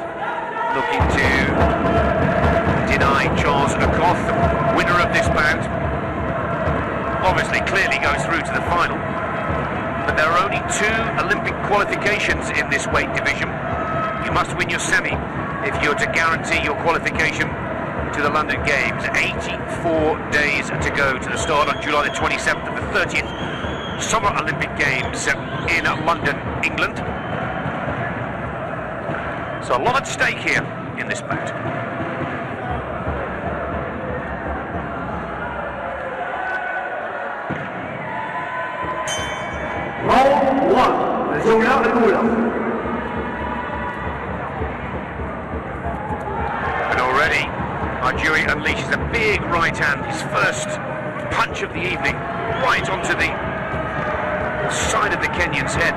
looking to deny Charles Akoth, winner of this bout. Obviously, clearly goes through to the final, but there are only 2 Olympic qualifications in this weight division. You must win your semi if you're to guarantee your qualification to the London Games. 84 days to go to the start on July the 27th of the 30th Summer Olympic Games in London, England. So a lot at stake here in this bout. Round 1, الجولة الأولى. And already Arjoui unleashes a big right hand, his first punch of the evening, right onto the side of the Kenyan's head.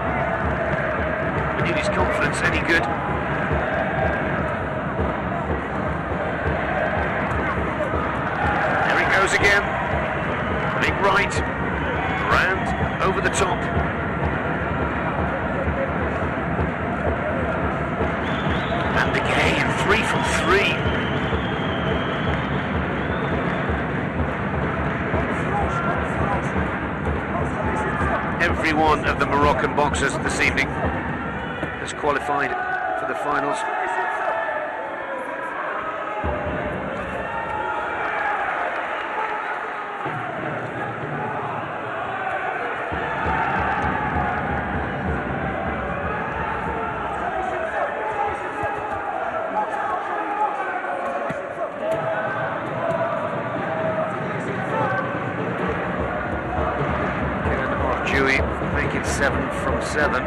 But in his confidence any good? There he goes again. Big right, round, over the top. And again, 3 from 3. Every one of the Moroccan boxers this evening has qualified for the finals. Making 7 from 7.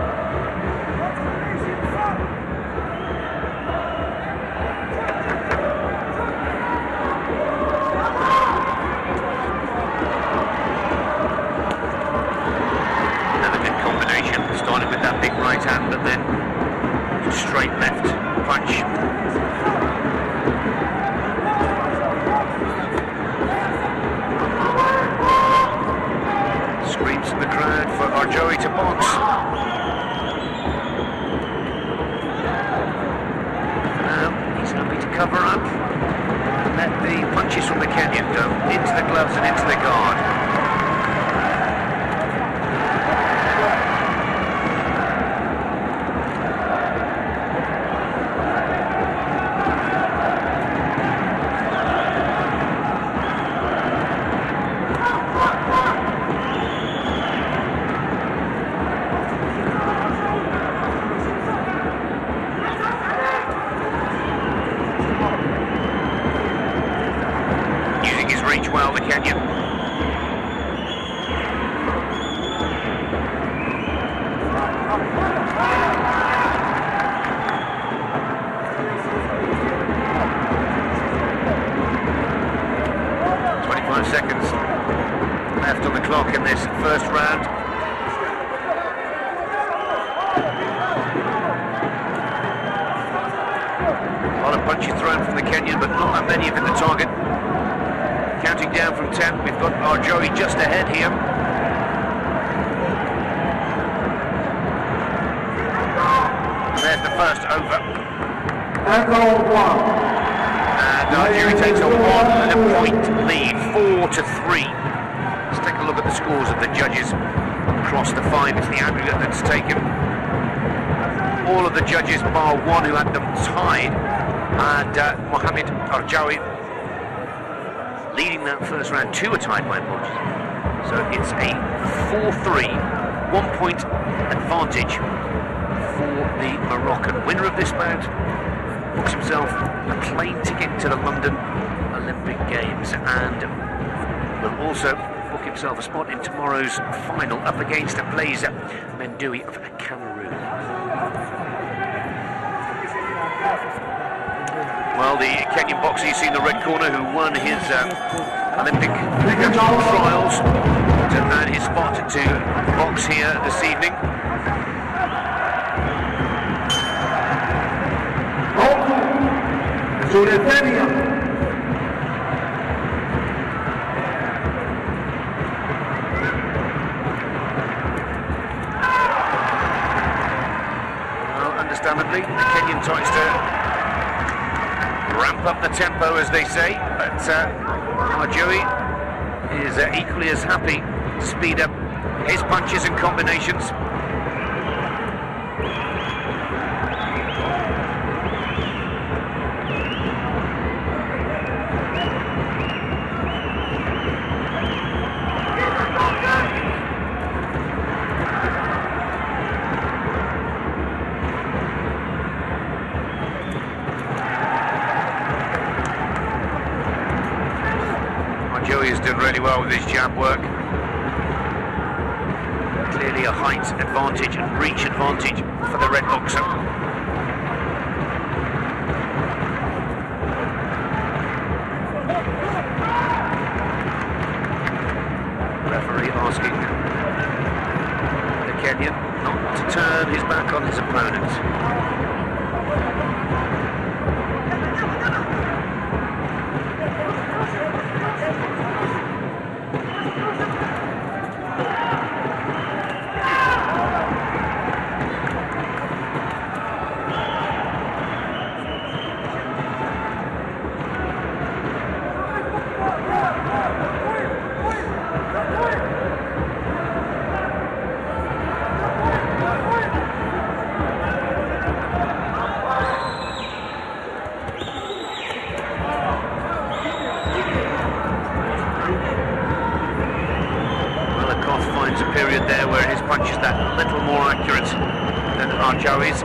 Another good combination, starting with that big right hand, but then straight left punch. Screams from the crowd for Arjoui to box. Now he's happy to cover up and let the punches from the Kenyan go into the gloves and into the guard. this first round. A lot of punches thrown from the Kenyan, but not that many have hit the target. Counting down from 10, we've got our Joey just ahead here. There's the first over. And Joey takes a 1-point lead, 4-3. Let's take a look at the scores of the judges across the 5. It's the aggregate that's taken. All of the judges, bar one who had them tied, and Mohamed Arjawi leading that first round. 2 are tied, my apologies. So it's a 4-3, 1-point advantage for the Moroccan. Winner of this bout books himself a plane ticket to the London Olympic Games, and will also book himself a spot in tomorrow's final up against Blaise Mendoui of Cameroon. Well, the Kenyan boxer you see in the red corner, who won his Olympic national trials to earn his spot to box here this evening. Well, understandably, the Kenyan tries to ramp up the tempo, as they say, but Arjawi is equally as happy to speed up his punches and combinations. Joey is doing really well with his jab work. Clearly a height advantage and reach advantage for the red boxer. Referee asking the Kenyan not to turn his back on his opponent. Finds a period there where his punch is that little more accurate than Arjawi's.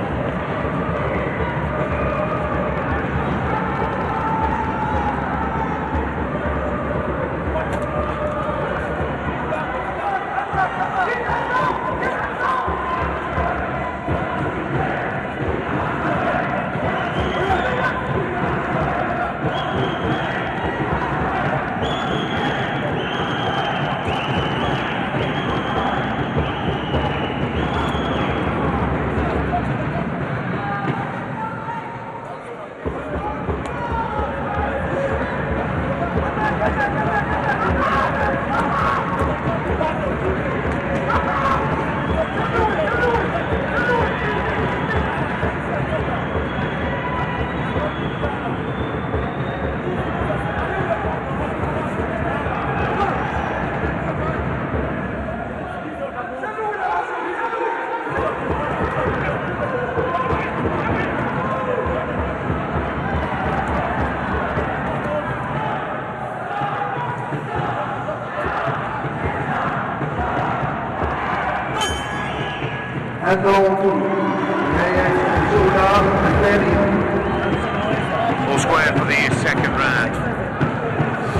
All square for the second round.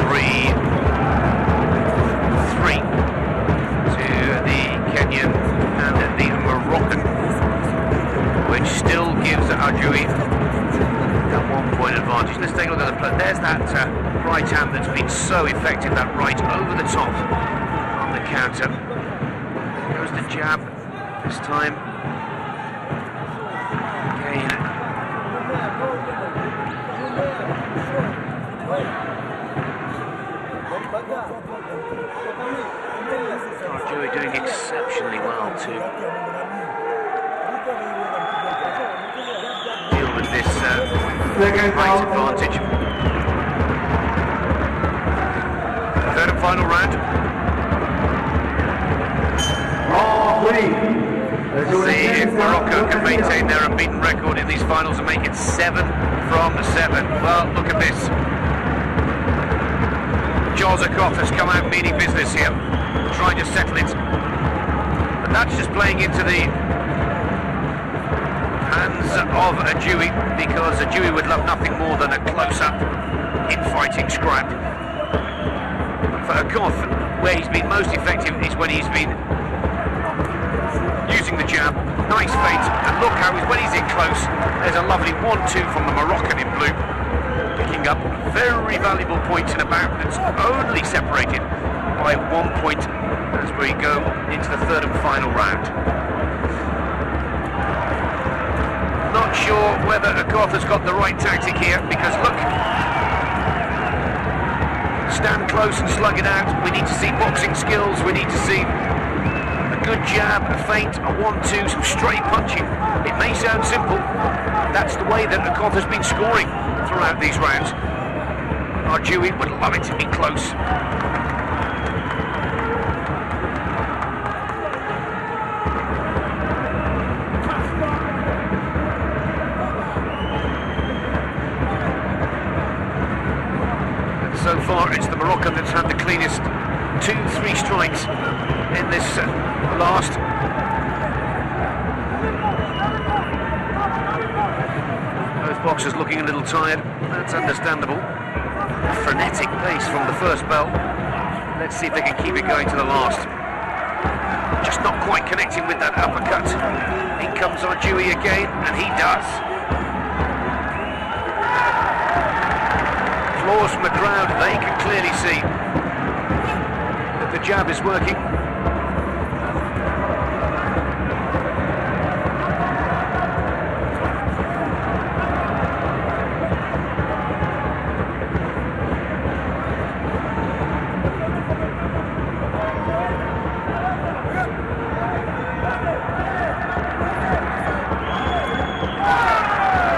3-3 to the Kenyan and the Moroccan, which still gives Arjawi that 1-point advantage. Let's take a look at the play. There's that right hand that's been so effective, that right over the top of the counter. Goes the jab this time. Again. Joey doing exceptionally well to deal with this height advantage. Third and final round. See if Morocco can maintain their unbeaten record in these finals and make it 7 from 7. Well, look at this. Jozakov has come out meaning business here, trying to settle it. But that's just playing into the hands of a Dewey, because a Dewey would love nothing more than a close-up in-fighting scrap. For Akoth, where he's been most effective is when he's been using the jab. Nice feint, and look how when he's in close, there's a lovely 1-2 from the Moroccan in blue, picking up very valuable points in a bout that's only separated by 1 point as we go into the third and final round. Not sure whether Akoth has got the right tactic here, because look, stand close and slug it out. We need to see boxing skills, we need to see a good jab, a feint, a 1-2, some straight punching. It may sound simple, that's the way that Akoth has been scoring throughout these rounds. Our Dewey would love it in close. So far, it's the Moroccan that's had the cleanest 2-3 strikes in this last. Both boxers looking a little tired. That's understandable. A frenetic pace from the first bell. Let's see if they can keep it going to the last. Just not quite connecting with that uppercut. In comes our Dewey again, and he does. Applause from the crowd, they can clearly see that the jab is working.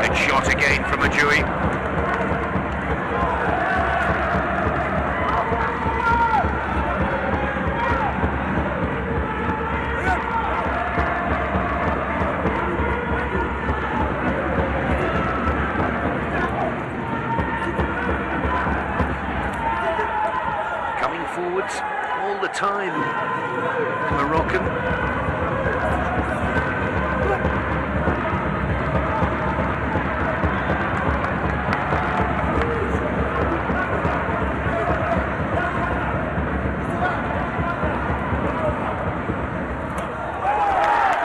Good shot again from a Dewey. Forwards all the time, Moroccan.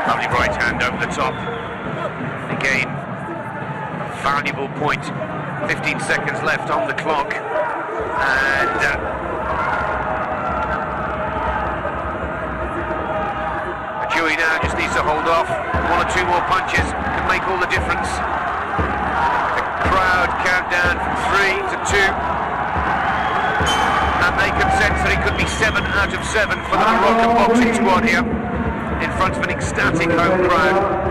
Lovely right hand over the top. Again, a valuable point. 15 seconds left on the clock, and Dewey now just needs to hold off. 1 or 2 more punches can make all the difference. The crowd count down from 3 to 2. And they can sense that it could be 7 out of 7 for the Moroccan boxing squad here, in front of an ecstatic home crowd.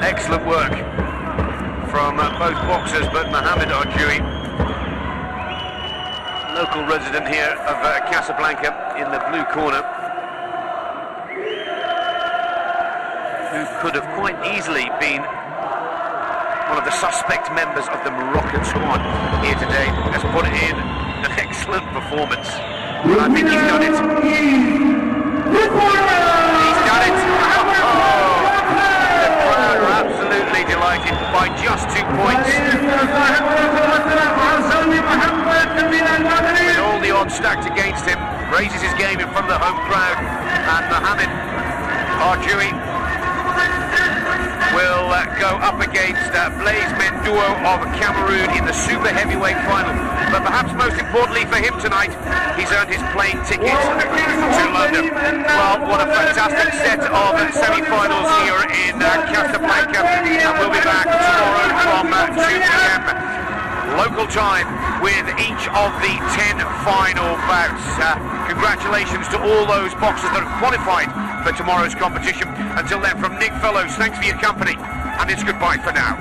Excellent work from both boxers, but Mohamed Arjoui, local resident here of Casablanca, in the blue corner, who could have quite easily been one of the suspect members of the Moroccan squad here today, has put in an excellent performance. I think he's done it. He's done it. Absolutely delighted by just 2 points. Dewey will go up against Blaise Menduo of Cameroon in the super heavyweight final. But perhaps most importantly for him tonight, he's earned his plane ticket to London. Well, what a fantastic set of semi-finals here in Casablanca, and we'll be back tomorrow from 2 p.m. local time with each of the 10 final bouts. Congratulations to all those boxers that have qualified for tomorrow's competition. Until then, from Nick Fellows, thanks for your company, and it's goodbye for now.